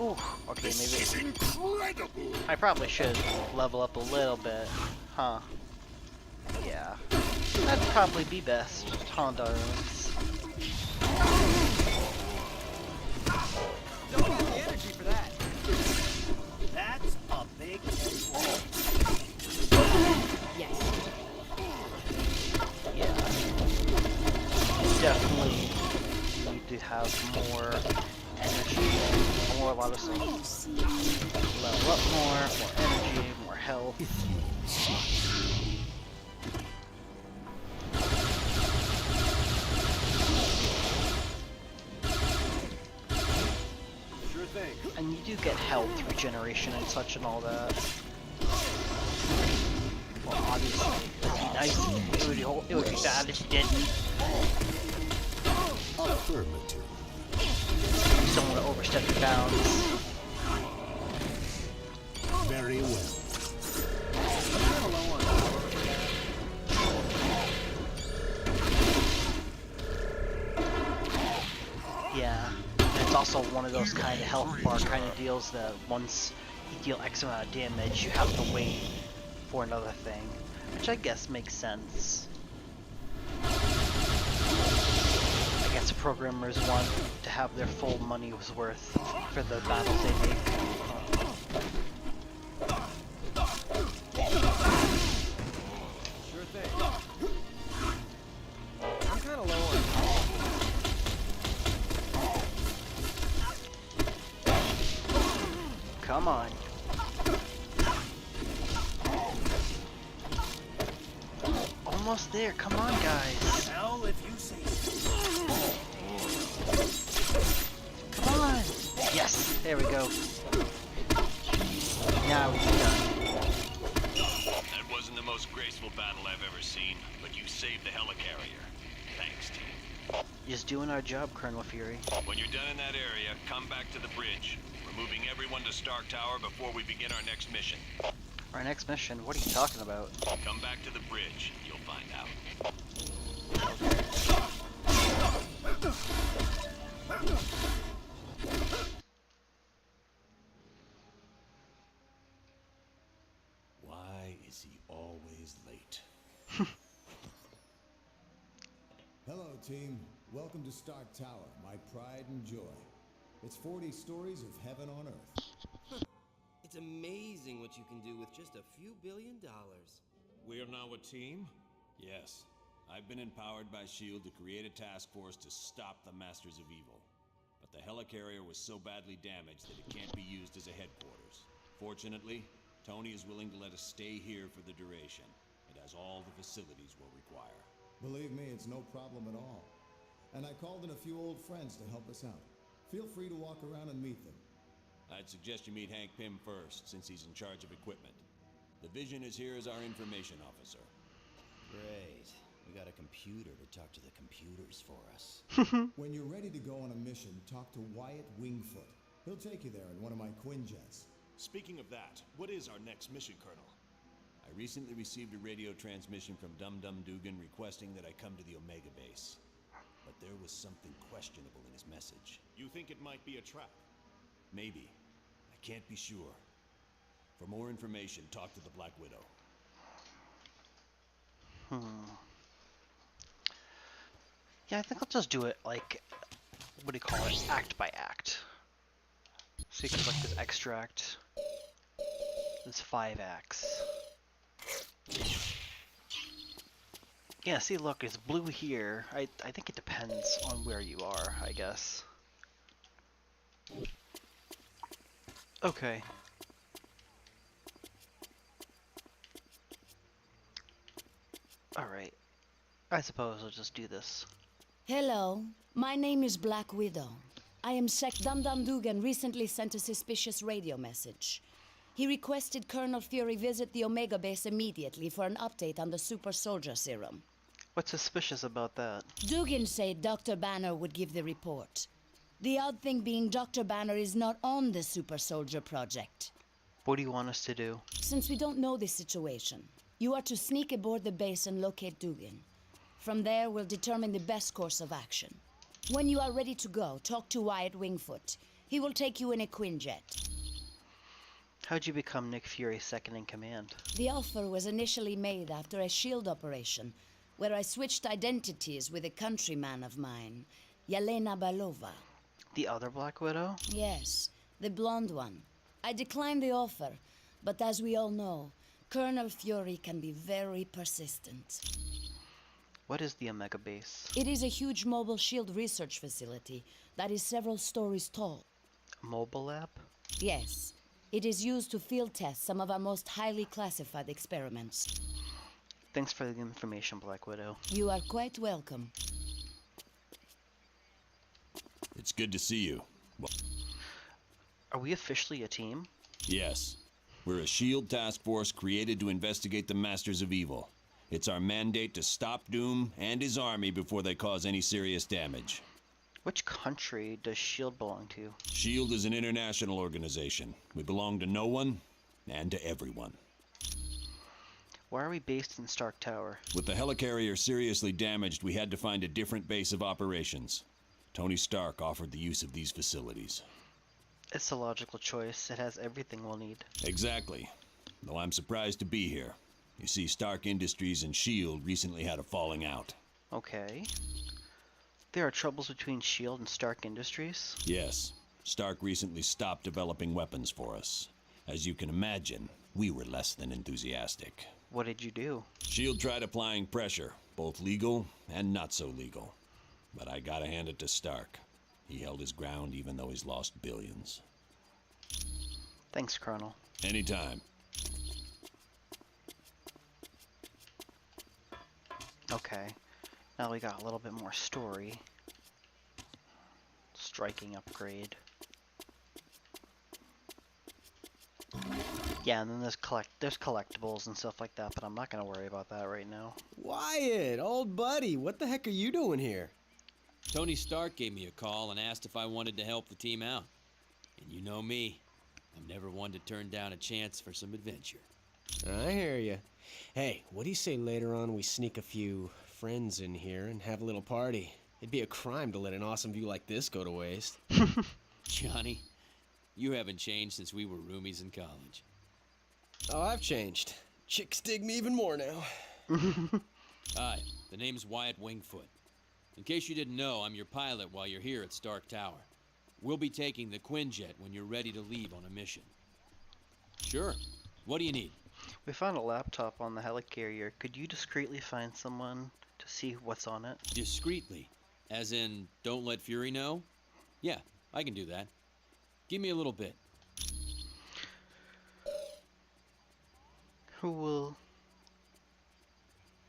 Ooh, okay, This maybe... is incredible! I probably should level up a little bit, huh? Yeah. That'd probably be best, huh, darlings? Don't have the energy for that. That's a big Yes. Yeah. Definitely to have more energy, more a lot of things. Level up more energy, more health. Sure thing. And you do get health regeneration and such and all that. Well, obviously, it'd be nice. It would be bad if you didn't. Affirmative. You just don't want to overstep your bounds. Very well. Yeah, it's also one of those kind of health bar kind of deals that once you deal X amount of damage, you have to wait for another thing, which I guess makes sense. I guess programmers want to have their full money's worth for the battles they make. Sure thing. I'm kind of low on Come on. Almost there, come on guys. Hell, if you say so. Come on! Yes, there we go. Now we're done. That wasn't the most graceful battle I've ever seen, but you saved the helicarrier. Thanks, team. Just doing our job, Colonel Fury. When you're done in that area, come back to the bridge. We're moving everyone to Stark Tower before we begin our next mission. Our next mission? What are you talking about? Come back to the bridge. You'll find out. Why is he always late? Hello, team. Welcome to Stark Tower, my pride and joy. It's 40 stories of heaven on Earth. It's amazing what you can do with just a few $1 billion. We're now a team? Yes. I've been empowered by S.H.I.E.L.D. to create a task force to stop the Masters of Evil. But the helicarrier was so badly damaged that it can't be used as a headquarters. Fortunately, Tony is willing to let us stay here for the duration. It has all the facilities we'll require. Believe me, it's no problem at all. And I called in a few old friends to help us out. Feel free to walk around and meet them. I'd suggest you meet Hank Pym first, since he's in charge of equipment. The Vision is here as our information officer. Great. We got a computer to talk to the computers for us. When you're ready to go on a mission, talk to Wyatt Wingfoot. He'll take you there in one of my Quinjets. Speaking of that, what is our next mission, Colonel? I recently received a radio transmission from Dum Dum Dugan requesting that I come to the Omega base. But there was something questionable in his message. You think it might be a trap? Maybe. I can't be sure. For more information, talk to the Black Widow. Yeah, I think I'll just do it like, what do you call it, act by act. So you can select this extract. There's 5 acts. Yeah, see, look, it's blue here. I think it depends on where you are, I guess. Okay. Alright. I suppose I'll just do this. Hello, my name is Black Widow. I am Sec Dum Dum Dugan recently sent a suspicious radio message. He requested Colonel Fury visit the Omega base immediately for an update on the super soldier serum. What's suspicious about that? Dugan said Dr. Banner would give the report. The odd thing being Dr. Banner is not on the super soldier project. What do you want us to do? Since we don't know the situation, you are to sneak aboard the base and locate Dugan. From there, we'll determine the best course of action. When you are ready to go, talk to Wyatt Wingfoot. He will take you in a Quinjet. How'd you become Nick Fury's second in command? The offer was initially made after a S.H.I.E.L.D. operation, where I switched identities with a countryman of mine, Yelena Belova. The other Black Widow? Yes, the blonde one. I declined the offer, but as we all know, Colonel Fury can be very persistent. What is the Omega Base? It is a huge mobile shield research facility that is several stories tall. A mobile lab? Yes. It is used to field test some of our most highly classified experiments. Thanks for the information, Black Widow. You are quite welcome. It's good to see you. Well, are we officially a team? Yes. We're a S.H.I.E.L.D. task force created to investigate the Masters of Evil. It's our mandate to stop Doom and his army before they cause any serious damage. Which country does S.H.I.E.L.D. belong to? S.H.I.E.L.D. is an international organization. We belong to no one and to everyone. Why are we based in Stark Tower? With the helicarrier seriously damaged, we had to find a different base of operations. Tony Stark offered the use of these facilities. It's a logical choice. It has everything we'll need. Exactly. Though I'm surprised to be here. You see, Stark Industries and S.H.I.E.L.D. recently had a falling out. Okay. There are troubles between S.H.I.E.L.D. and Stark Industries? Yes. Stark recently stopped developing weapons for us. As you can imagine, we were less than enthusiastic. What did you do? S.H.I.E.L.D. tried applying pressure, both legal and not so legal. But I gotta hand it to Stark. He held his ground even though he's lost billions. Thanks, Colonel. Anytime. Okay. Now we got a little bit more story. Striking upgrade. Yeah, and then there's collectibles and stuff like that, but I'm not gonna worry about that right now. Wyatt, old buddy, what the heck are you doing here? Tony Stark gave me a call and asked if I wanted to help the team out. And you know me, I'm never one to turn down a chance for some adventure. I hear you. Hey, what do you say later on we sneak a few friends in here and have a little party? It'd be a crime to let an awesome view like this go to waste. Johnny, you haven't changed since we were roomies in college. Oh, I've changed. Chicks dig me even more now. Hi, the name's Wyatt Wingfoot. In case you didn't know, I'm your pilot while you're here at Stark Tower. We'll be taking the Quinjet when you're ready to leave on a mission. Sure. What do you need? We found a laptop on the helicarrier. Could you discreetly find someone to see what's on it? Discreetly? As in, don't let Fury know? Yeah, I can do that. Give me a little bit. Who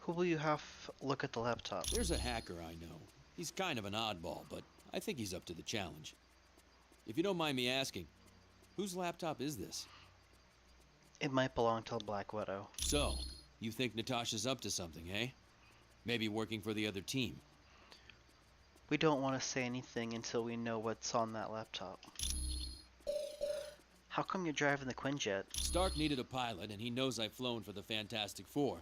will you have look at the laptop? There's a hacker I know. He's kind of an oddball, but I think he's up to the challenge. If you don't mind me asking, whose laptop is this? It might belong to Black Widow. So, you think Natasha's up to something, eh? Maybe working for the other team. We don't want to say anything until we know what's on that laptop. How come you're driving the Quinjet? Stark needed a pilot, and he knows I've flown for the Fantastic Four.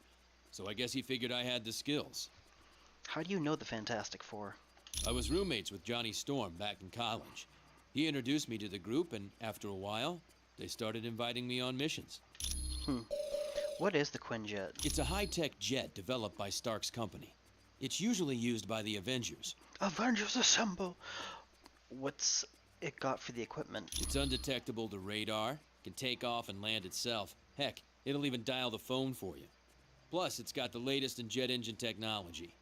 So I guess he figured I had the skills. How do you know the Fantastic Four? I was roommates with Johnny Storm back in college. He introduced me to the group, and after a while, they started inviting me on missions. What is the Quinjet? It's a high-tech jet developed by Stark's company. It's usually used by the Avengers. Avengers assemble! What's it got for the equipment? It's undetectable to radar, can take off and land itself. Heck, it'll even dial the phone for you. Plus, it's got the latest in jet engine technology.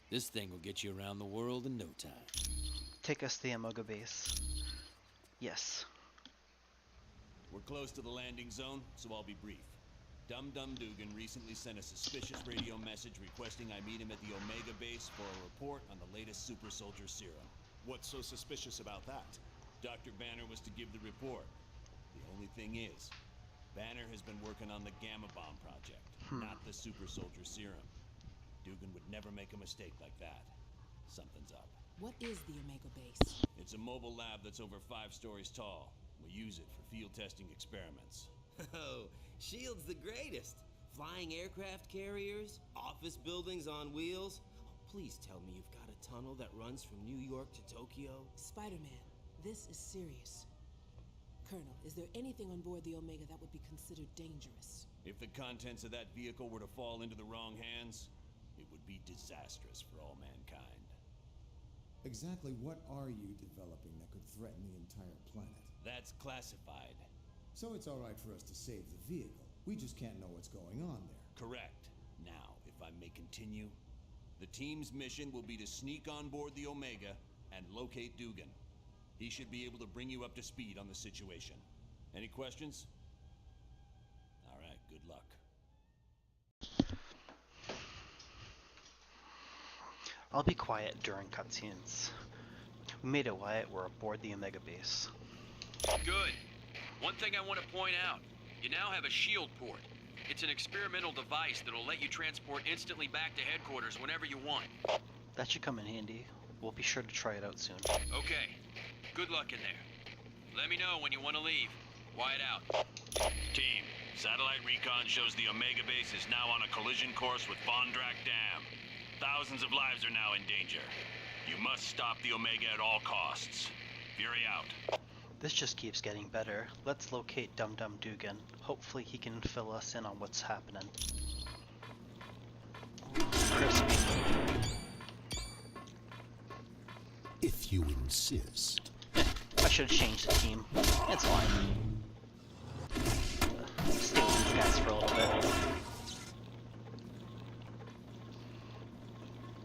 This thing will get you around the world in no time. Take us to the Omega base. Yes. We're close to the landing zone, so I'll be brief. Dum Dum Dugan recently sent a suspicious radio message requesting I meet him at the Omega base for a report on the latest super soldier serum. What's so suspicious about that? Dr. Banner was to give the report. The only thing is, Banner has been working on the Gamma Bomb project, not the super soldier serum. Dugan would never make a mistake like that. Something's up. What is the Omega base? It's a mobile lab that's over 5 stories tall. We use it for field testing experiments. Oh, S.H.I.E.L.D's the greatest. Flying aircraft carriers, office buildings on wheels. Oh, please tell me you've got a tunnel that runs from New York to Tokyo. Spider-Man, this is serious. Colonel, is there anything on board the Omega that would be considered dangerous? If the contents of that vehicle were to fall into the wrong hands, it would be disastrous for all mankind. Exactly what are you developing that could threaten the entire planet? That's classified. So it's all right for us to save the vehicle. We just can't know what's going on there. Correct. Now, if I may continue, The team's mission will be to sneak on board the Omega and locate Dugan. He should be able to bring you up to speed on the situation. Any questions? All right, good luck. I'll be quiet during cutscenes. We made it, Wyatt. We're aboard the Omega base. Good. One thing I want to point out. You now have a S.H.I.E.L.D. port. It's an experimental device that'll let you transport instantly back to headquarters whenever you want. That should come in handy. We'll be sure to try it out soon. Okay. Good luck in there. Let me know when you want to leave. Wyatt out. Team, satellite recon shows the Omega base is now on a collision course with Vondrak Dam. Thousands of lives are now in danger. You must stop the Omega at all costs. Fury out. This just keeps getting better. Let's locate Dum Dum Dugan. Hopefully he can fill us in on what's happening. Crispy. If you insist. I should have changed the team. It's fine. Stay with these guys for a little bit.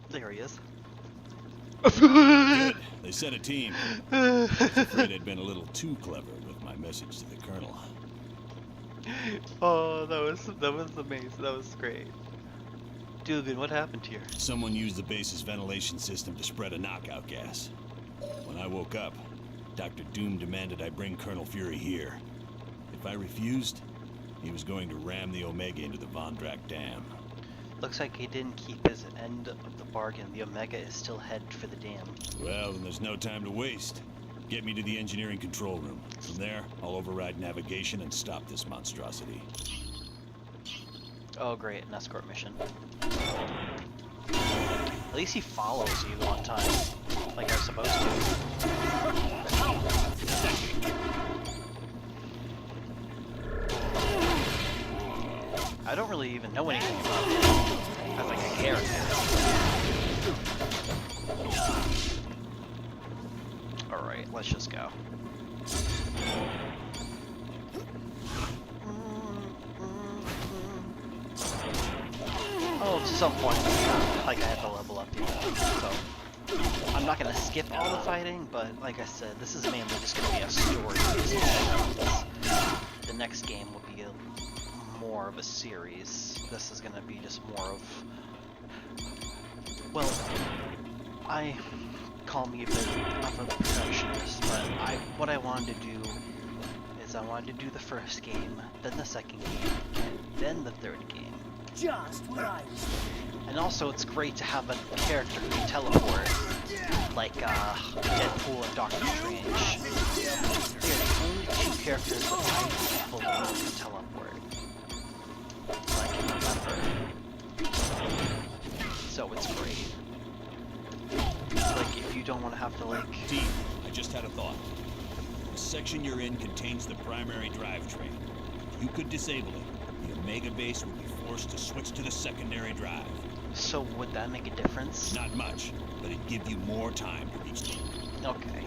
There he is. Good. They said a team. I was afraid I'd been a little too clever with my message to the Colonel. Oh, that was amazing. That was great. Dugan, what happened here? Someone used the base's ventilation system to spread a knockout gas. When I woke up, Dr. Doom demanded I bring Colonel Fury here. If I refused, he was going to ram the Omega into the Vondrak Dam. Looks like he didn't keep his end of the bargain. The Omega is still headed for the dam. Well, then there's no time to waste. Get me to the engineering control room. From there, I'll override navigation and stop this monstrosity. Oh great, an escort mission. At least he follows you on time, like I'm supposed to. I don't really even know anything about him as like a character. Alright, let's just go. Oh, to some point, like I have to level up here, so I'm not gonna skip all the fighting, but like I said, this is mainly just gonna be a story. The next game will be more of a series. This is gonna be just more of, well, I call me a bit of a perfectionist, but what I wanted to do is I wanted to do the first game, then the second game, then the third game. Just what I was. And also, it's great to have a character who can teleport, like Deadpool and Doctor Strange. They're the only two characters that I believe can teleport. That I can remember. So it's great. Like, if you don't want to have to, like... Team, I just had a thought. The section you're in contains the primary drivetrain. If you could disable it, the Omega base would be forced to switch to the secondary drive. So would that make a difference? Not much, but it'd give you more time to reach them. Okay.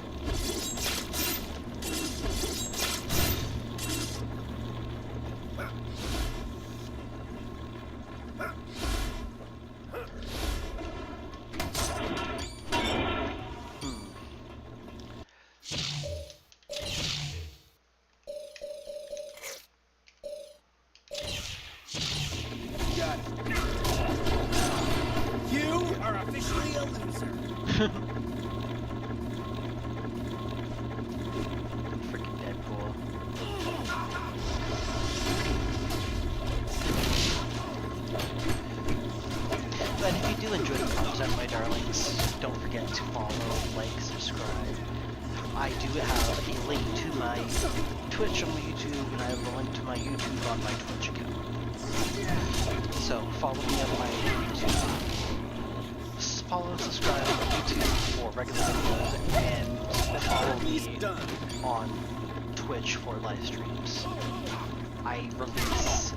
But if you do enjoy the content, my darlings, don't forget to follow, like, subscribe. I do have a link to my Twitch on my YouTube, and I have a link to my YouTube on my Twitch account. So follow me on my YouTube. Follow and subscribe on YouTube for regular videos, and follow me on Twitch for live streams. I release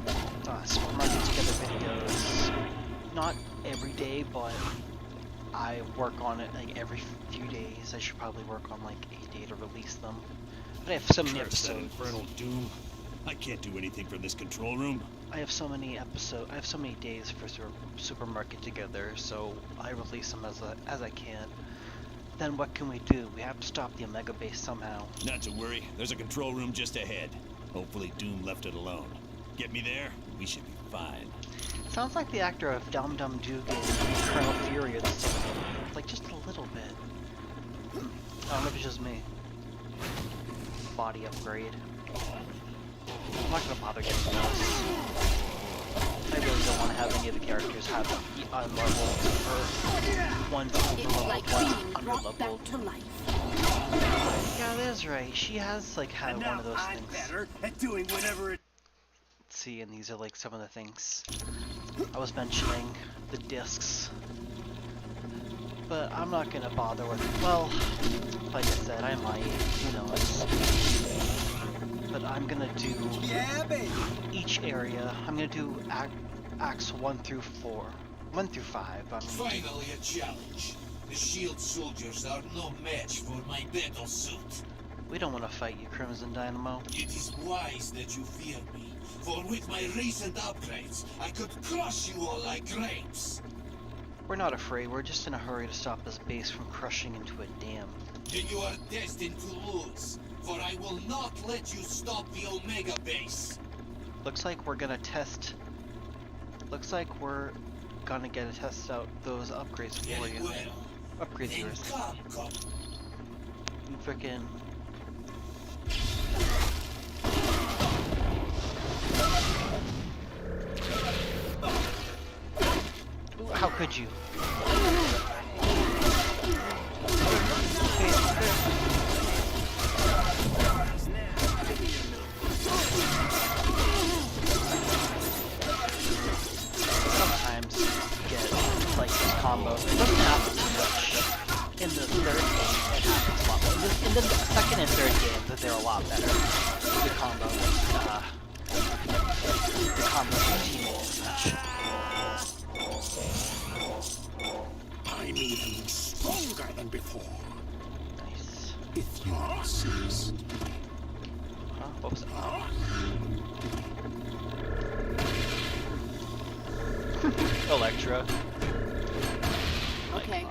Super Mario Together videos, not every day, but I work on it like every few days. I should probably work on like a day to release them. But I have so many episodes. Infernal Doom. I can't do anything from this control room. I have so many days for supermarket together, so I release them as I can. Then what can we do? We have to stop the Omega base somehow. Not to worry, there's a control room just ahead. Hopefully Doom left it alone. Get me there, we should be fine. Sounds like the actor of Dum Dum Dugan and Colonel Fury are the same. Like, just a little bit. I don't know if it's just me. Body upgrade. I'm not gonna bother getting those. I really don't want to have any of the characters have unleveled or one's overleveled, one's underleveled. Yeah, that's right. She has like had one of those things. Better at doing whatever it. Let's see, and these are like some of the things I was mentioning, the discs. But I'm not gonna bother with. Well, like I said, I might. Who knows? But I'm gonna do each area. I'm gonna do acts 1 through 4, 1 through 5. Finally a challenge. The S.H.I.E.L.D. soldiers are no match for my battle suit. We don't want to fight you, Crimson Dynamo. It is wise that you fear me, for with my recent upgrades, I could crush you all like grapes. We're not afraid. We're just in a hurry to stop this base from crushing into a dam. Then you are destined to lose. For I will not let you stop the Omega base. Looks like we're gonna test. Looks like we're gonna get to test out those upgrades for you. Upgrades yours. Come. You frickin'. Ooh, how could you? Sometimes you get like this combo. It doesn't happen too much. In the third game, it happens a lot more. In the second and third games, that they're a lot better. The combo with teammates match. I'm even stronger than before. Nice. If you insist. Huh? What was it? Electra. Okay.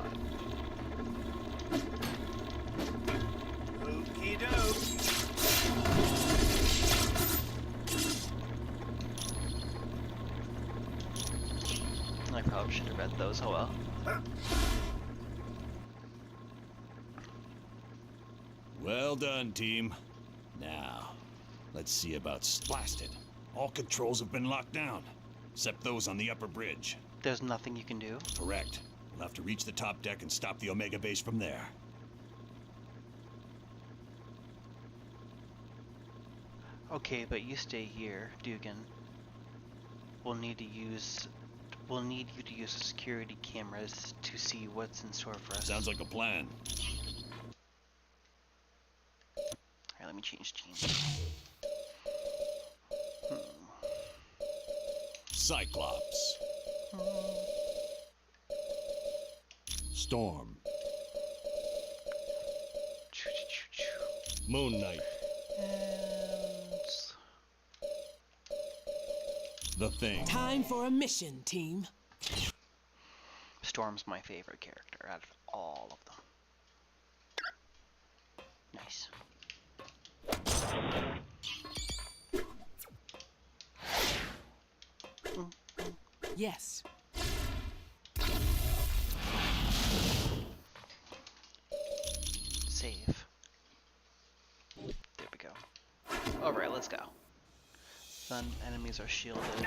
Okie doke. I probably should have read those. Oh well. Well done, team. Now, let's see about blasted. All controls have been locked down, except those on the upper bridge. There's nothing you can do? Correct. We'll have to reach the top deck and stop the Omega base from there. Okay, but you stay here, Dugan. We'll need you to use the security cameras to see what's in store for us. Sounds like a plan. Alright, let me change teams. Cyclops. Storm. Moon Knight. The Thing. Time for a mission, team. Storm's my favorite character out of all of them. Nice. Yes. Save. There we go. Alright, let's go. Then enemies are shielded. Good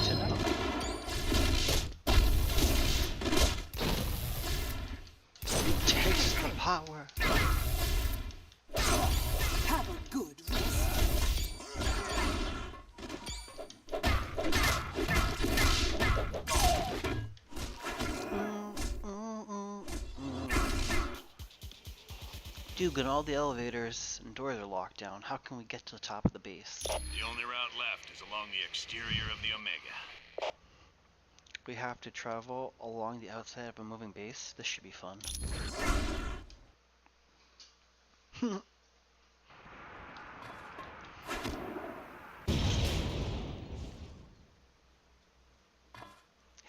to know. Taste the power. Have a good rest. Dugan, all the elevators and doors are locked down. How can we get to the top of the base? The only route left is along the exterior of the Omega. We have to travel along the outside of a moving base. This should be fun.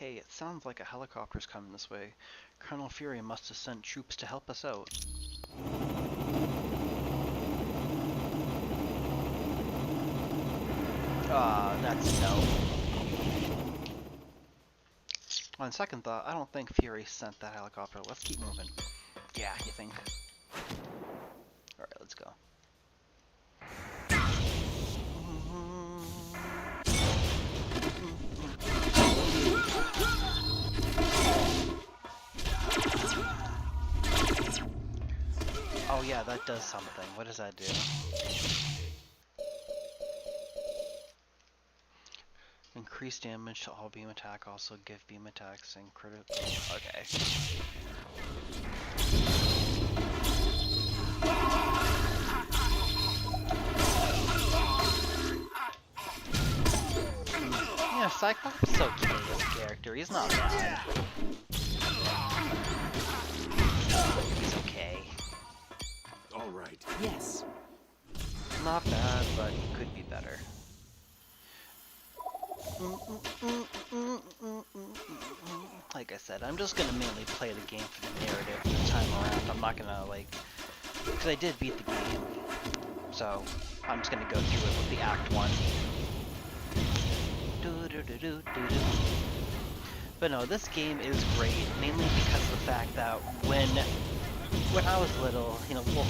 Hey, it sounds like a helicopter's coming this way. Colonel Fury must have sent troops to help us out. That's no. On second thought, I don't think Fury sent that helicopter. Let's keep moving. Yeah, you think? Alright, let's go. Oh yeah, that does something. What does that do? Increase damage to all beam attack, also give beam attacks and critical. Okay. Yeah, Cyclops is okay as a character. He's not bad. He's okay. Alright. Yes. Not bad, but he could be better. Like I said, I'm just gonna mainly play the game for the narrative this time around. I'm not gonna, like... Because I did beat the game. So, I'm just gonna go through it with the Act 1. But no, this game is great, mainly because of the fact that when I was little, you know, well,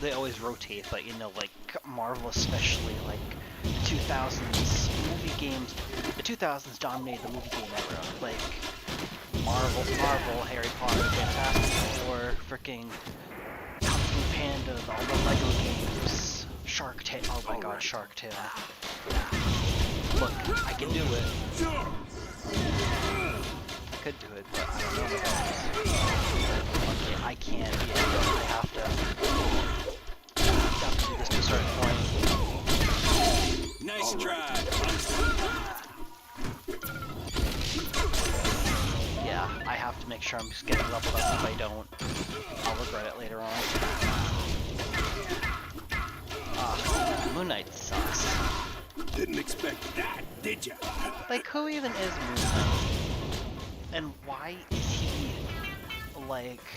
they always rotate, but you know, like Marvel especially, like the 2000s movie games, the 2000s dominated the movie game era, like Marvel, Harry Potter, Fantastic Four, freaking Kung Fu Panda, all the Lego games, Shark Tale, oh my god, Shark Tale. Look, I can do it. I could do it, but I don't know what that is. Okay, I can't. Yeah, I have to do this to a certain point. Nice try. Yeah, I have to make sure I'm just getting leveled up. If I don't, I'll regret it later on. Moon Knight sucks. Didn't expect that, did ya? Like, who even is Moon Knight? And why is he, like,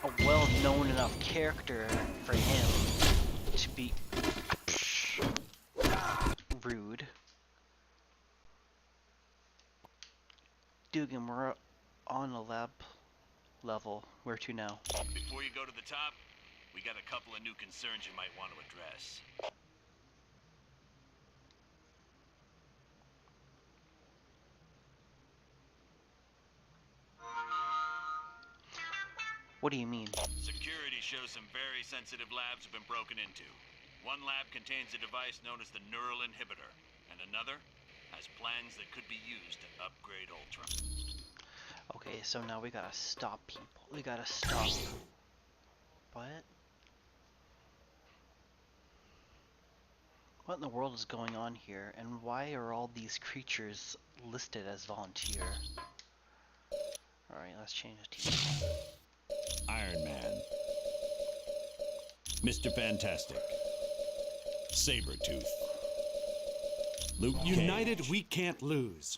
a well-known enough character for him to be rude? Dugan, we're on a lab level. Where to now? Before you go to the top, we got a couple of new concerns you might want to address. What do you mean? Security shows some very sensitive labs have been broken into. One lab contains a device known as the neural inhibitor, and another has plans that could be used to upgrade Ultron. Okay, so now we gotta stop people. We gotta stop. What? What in the world is going on here, and why are all these creatures listed as volunteer? Alright, let's change the team. Iron Man. Mr. Fantastic. Sabretooth. Luke United, Cage. we can't lose.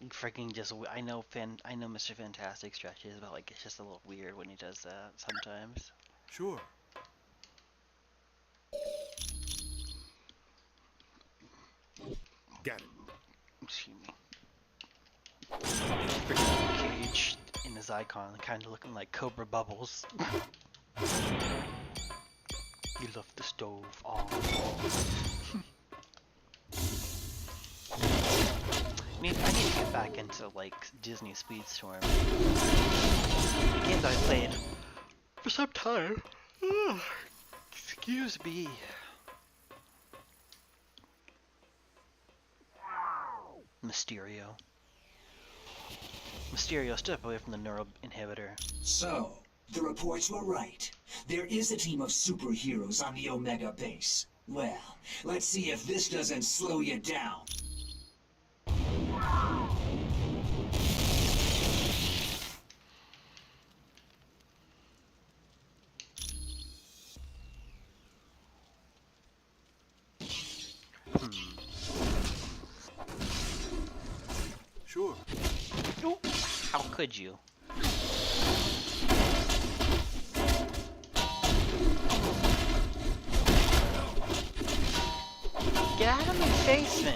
Freaking just, I know Mr. Fantastic stretches, but like it's just a little weird when he does that sometimes. Sure. Got it. Excuse me. Freaking Cage in his icon, kind of looking like Cobra Bubbles. You left the stove on. I need to get back into like Disney Speedstorm. Games I played for some time. Excuse me. Mysterio. Mysterio, step away from the neural inhibitor. So, the reports were right. There is a team of superheroes on the Omega base. Well, let's see if this doesn't slow you down. Sure. How could you? Get out of my face, man!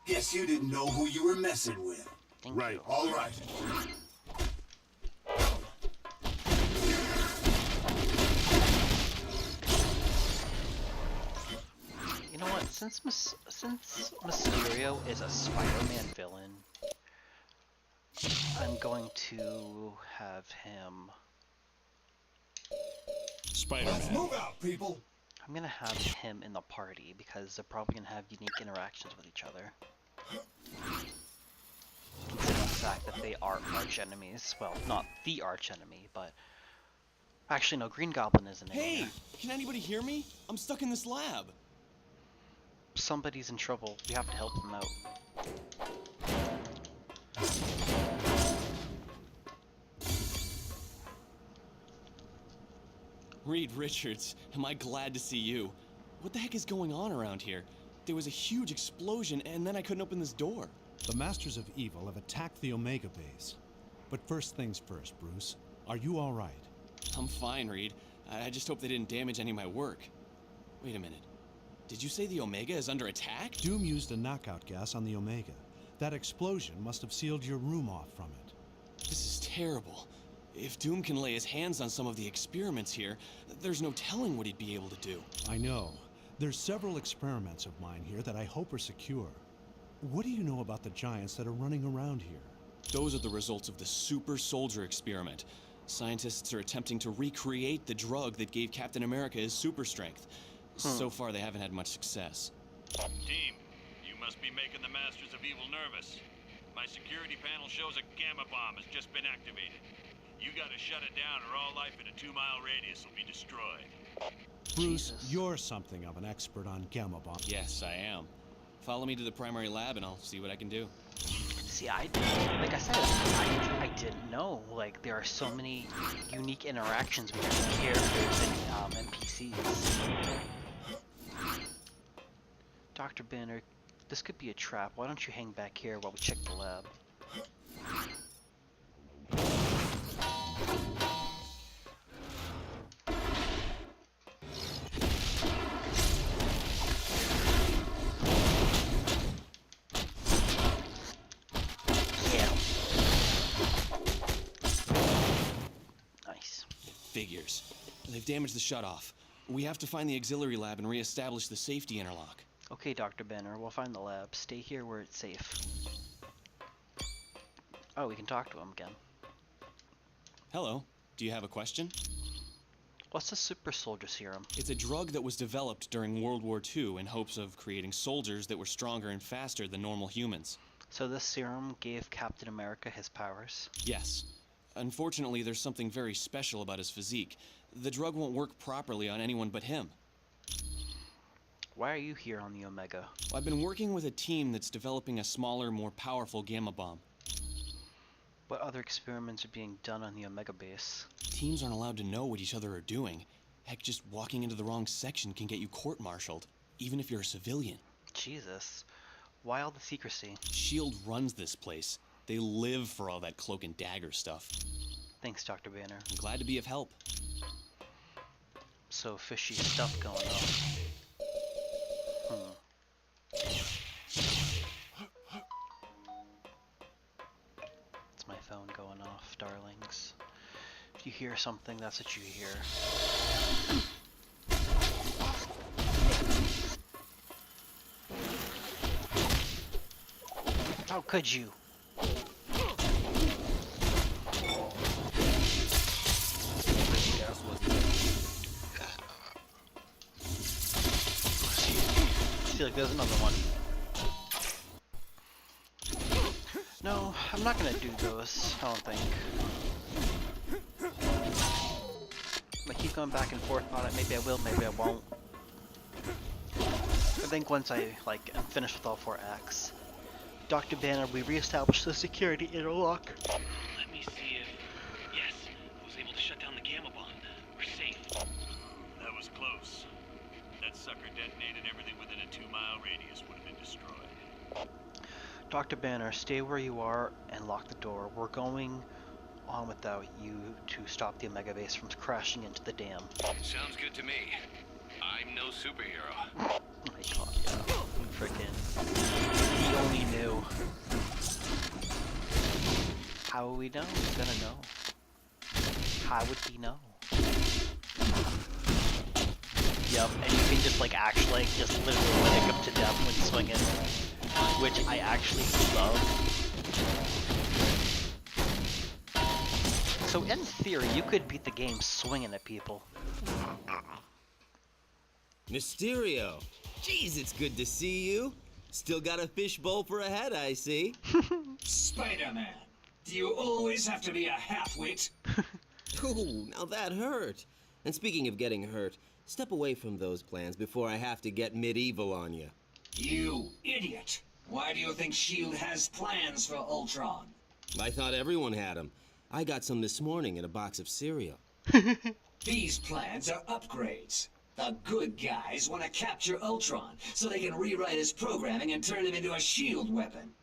Guess you didn't know who you were messing with. Right. All right. You know what? Since Mysterio is a Spider-Man villain, I'm going to have him. Spider-Man. Let's move out, people. I'm gonna have him in the party because they're probably gonna have unique interactions with each other. Considering the fact that they are arch enemies. Well, not the arch enemy, but actually no, Green Goblin is an enemy. Hey, can anybody hear me? I'm stuck in this lab. Somebody's in trouble. We have to help them out. Reed Richards, am I glad to see you. What the heck is going on around here? There was a huge explosion and then I couldn't open this door. The Masters of Evil have attacked the Omega base. But first things first, Bruce. Are you all right? I'm fine, Reed. I just hope they didn't damage any of my work. Wait a minute. Did you say the Omega is under attack? Doom used a knockout gas on the Omega. That explosion must have sealed your room off from it. This is terrible. If Doom can lay his hands on some of the experiments here, there's no telling what he'd be able to do. I know. There's several experiments of mine here that I hope are secure. What do you know about the giants that are running around here? Those are the results of the super soldier experiment. Scientists are attempting to recreate the drug that gave Captain America his super strength. So far, they haven't had much success. Team, you must be making the Masters of Evil nervous. My security panel shows a gamma bomb has just been activated. You gotta shut it down or all life in a 2-mile radius will be destroyed. Bruce, you're something of an expert on gamma bombs. Yes, I am. Follow me to the primary lab and I'll see what I can do. See, like I said, I didn't know. Like, there are so many unique interactions between characters and NPCs. Dr. Banner, this could be a trap. Why don't you hang back here while we check the lab? Figures. They've damaged the shutoff. We have to find the auxiliary lab and re-establish the safety interlock. Okay, Dr. Banner, we'll find the lab. Stay here where it's safe. Oh, we can talk to him again. Hello. Do you have a question? What's the super soldier serum? It's a drug that was developed during World War II in hopes of creating soldiers that were stronger and faster than normal humans. So this serum gave Captain America his powers? Yes. Unfortunately, there's something very special about his physique. The drug won't work properly on anyone but him. Why are you here on the Omega? I've been working with a team that's developing a smaller, more powerful gamma bomb. What other experiments are being done on the Omega base? Teams aren't allowed to know what each other are doing. Heck, just walking into the wrong section can get you court-martialed, even if you're a civilian. Jesus. Why all the secrecy? S.H.I.E.L.D. runs this place. They live for all that cloak and dagger stuff. Thanks, Dr. Banner. I'm glad to be of help. So fishy stuff going on. It's my phone going off, darlings. If you hear something, that's what you hear. How could you? I feel like there's another one. No, I'm not gonna do those, I don't think. I keep going back and forth on it. Maybe I will, maybe I won't. I think once I am finished with all 4 acts. Dr. Banner, we reestablished the security interlock. Let me see if... Yes, I was able to shut down the gamma bomb. close. That sucker detonated everything within a 2-mile radius would have been destroyed. Dr. Banner, stay where you are and lock the door. We're going on without you to stop the Omega base from crashing into the dam. Sounds good to me. I'm no superhero. Oh my god, yeah. Frickin'. He only knew. How would we know? He's gonna know. How would he know? Yep, and you can just like actually just literally pick him to death when swinging, which I actually love. So in theory, you could beat the game swinging at people. Mysterio! Jeez, it's good to see you. Still got a fishbowl for a head, I see. Spider-Man, do you always have to be a half-wit? Ooh, now that hurt. And speaking of getting hurt, step away from those plans before I have to get medieval on you. You idiot! Why do you think S.H.I.E.L.D. has plans for Ultron? I thought everyone had them. I got some this morning in a box of cereal. These plans are upgrades. The good guys want to capture Ultron so they can rewrite his programming and turn him into a S.H.I.E.L.D. weapon.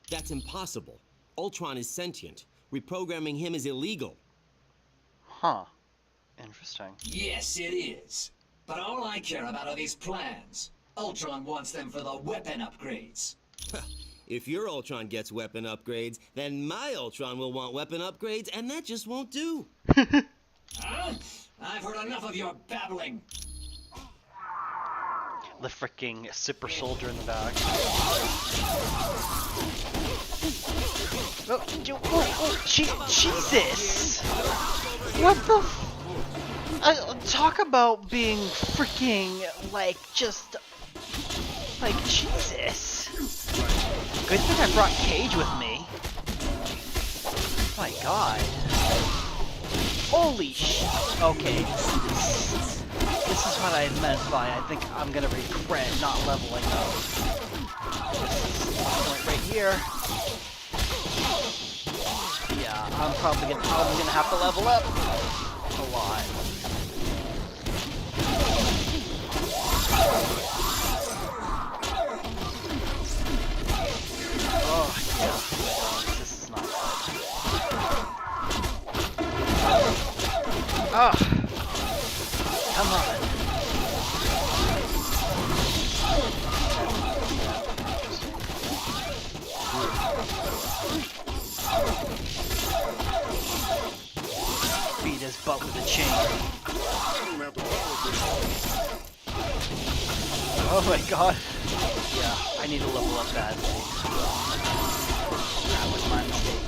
That's impossible. Ultron is sentient. Reprogramming him is illegal. Huh. Interesting. Yes, it is. But all I care about are these plans. Ultron wants them for the weapon upgrades. If your Ultron gets weapon upgrades, then my Ultron will want weapon upgrades, and that just won't do. Huh? I've heard enough of your babbling. The freaking super soldier in the back. Jesus! What the talk about being freaking, like, just... Like, Jesus. Good thing I brought Cage with me. Oh my god. Holy shit. Okay. This is what I meant by I think I'm gonna regret not leveling up. This point right here. Yeah, I'm probably gonna have to level up a lot. Oh yeah, this is not good. Oh, come on. Beat his butt with a chain. Oh my god. Yeah, I need to level up badly. That was my mistake.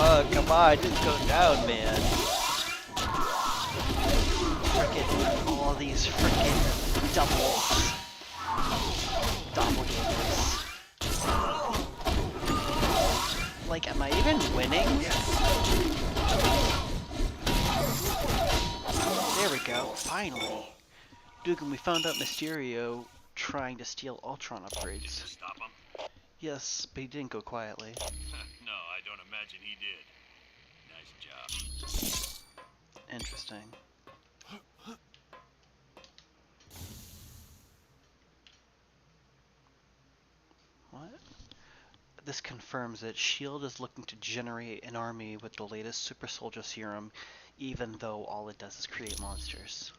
Oh, come on, just go down, man. Frickin' all these frickin' doubles. Doppelgangers. Like, am I even winning? There we go, finally. Dugan, we found out Mysterio trying to steal Ultron upgrades. Stop him? Yes, but he didn't go quietly. No, I don't imagine he did. Nice job. Interesting. What? This confirms that S.H.I.E.L.D. is looking to generate an army with the latest super soldier serum, even though all it does is create monsters.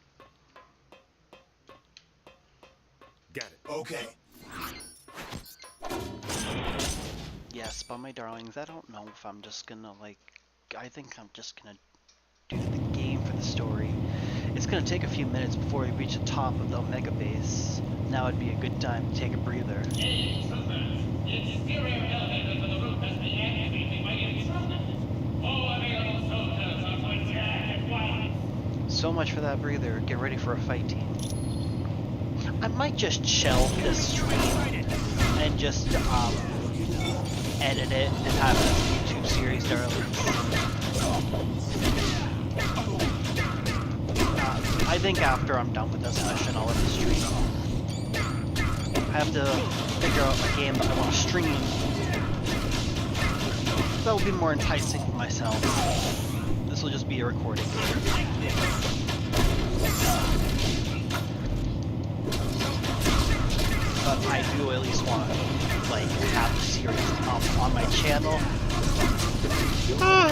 Got it. Okay. Yes, but my darlings, I don't know if I'm just gonna, like, I think I'm just gonna do the game for the story. It's gonna take a few minutes before we reach the top of the Omega base. Now would be a good time to take a breather. Hey, troopers! The exterior elevator for the roof has been activated by intrusion. All available soldiers are to attack at once. So much for that breather. Get ready for a fight, team. I might just shelve this stream and just edit it and have it as a YouTube series, darlings. I think after I'm done with this session, I'll let the stream. I have to figure out a game that I want to stream. That will be more enticing for myself. This will just be a recording. But I do at least want to, like, have the series up on my channel. Oh,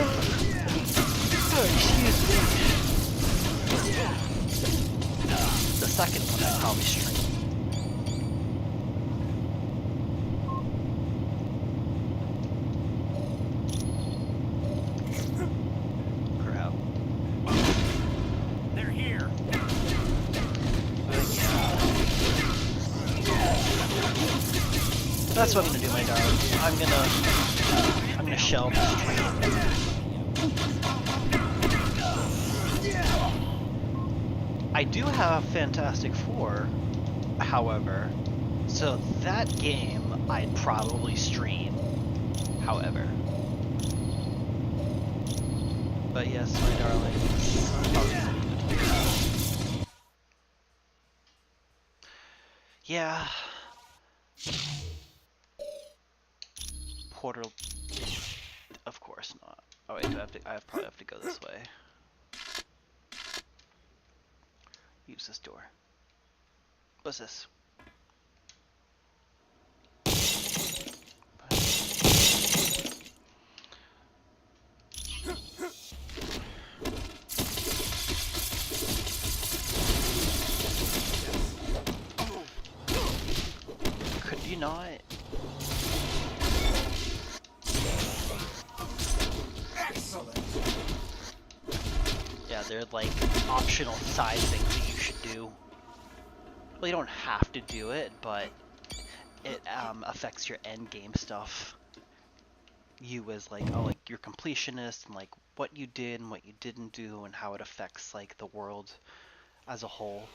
excuse me. The second one I'll probably stream. Crap. They're here. But yeah. That's what I'm gonna do, my darling. I'm gonna shelve the stream. I do have Fantastic Four, however, so that game I'd probably stream, however. But yes, my darlings, yeah. Portal, of course not. Oh wait, I probably have to go this way. Use this door. What's this? Could you not? Excellent. Yeah, they're like optional side things that you should do. Well, you don't have to do it, but it affects your end game stuff. You as like, oh, like your completionist and like what you did and what you didn't do and how it affects like the world as a whole.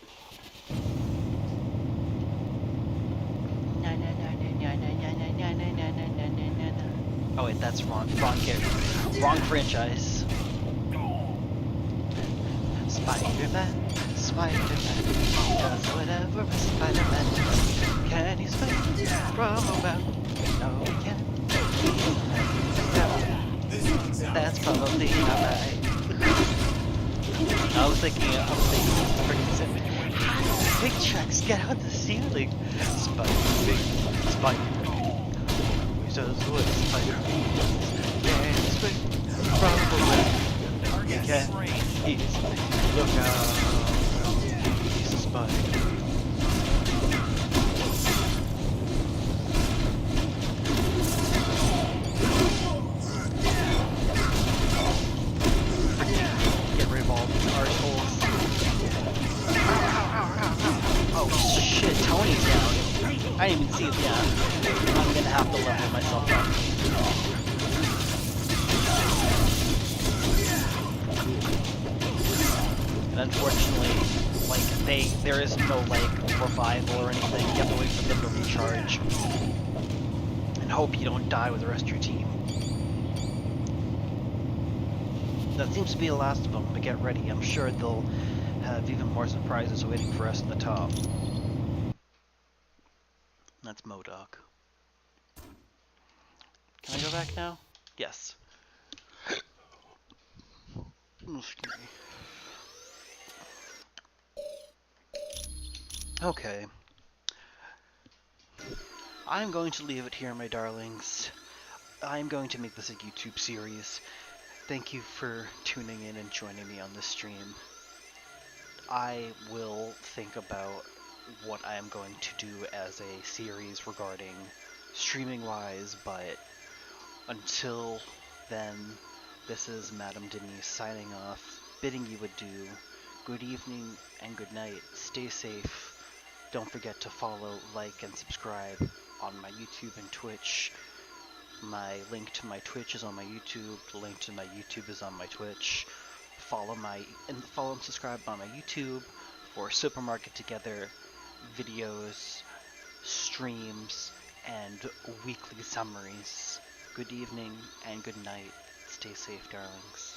Oh wait, that's wrong. Wrong character. Wrong franchise. Spider-Man, Spider-Man, does whatever a Spider-Man does. Can he swing from around? No, he can't. That's probably not right. I was thinking freaking simple. How do big checks get out the ceiling? Spider-Man, Spider-Man, he does what Spider-Man does. Can he swing from around? No, he can't. He's look out. He's a spider. Get rid of all these arseholes. Oh shit, Tony's down. I didn't even see him down. I'm gonna have to level myself up. And unfortunately, like, there is no, like, revival or anything. You have to wait for them to recharge. And hope you don't die with the rest of your team. That seems to be the last of them, but get ready. I'm sure they'll have even more surprises waiting for us at the top. That's MODOK. Can I go back now? Yes. Okay. I'm going to leave it here, my darlings. I'm going to make this a YouTube series. Thank you for tuning in and joining me on this stream. I will think about what I am going to do as a series regarding streaming-wise, but until then, this is Madam Denise signing off, bidding you adieu. Good evening and good night. Stay safe. Don't forget to follow, like, and subscribe on my YouTube and Twitch. My link to my Twitch is on my YouTube. The link to my YouTube is on my Twitch. Follow and subscribe on my YouTube for Supermarket Together videos, streams, and weekly summaries. Good evening and good night. Stay safe, darlings.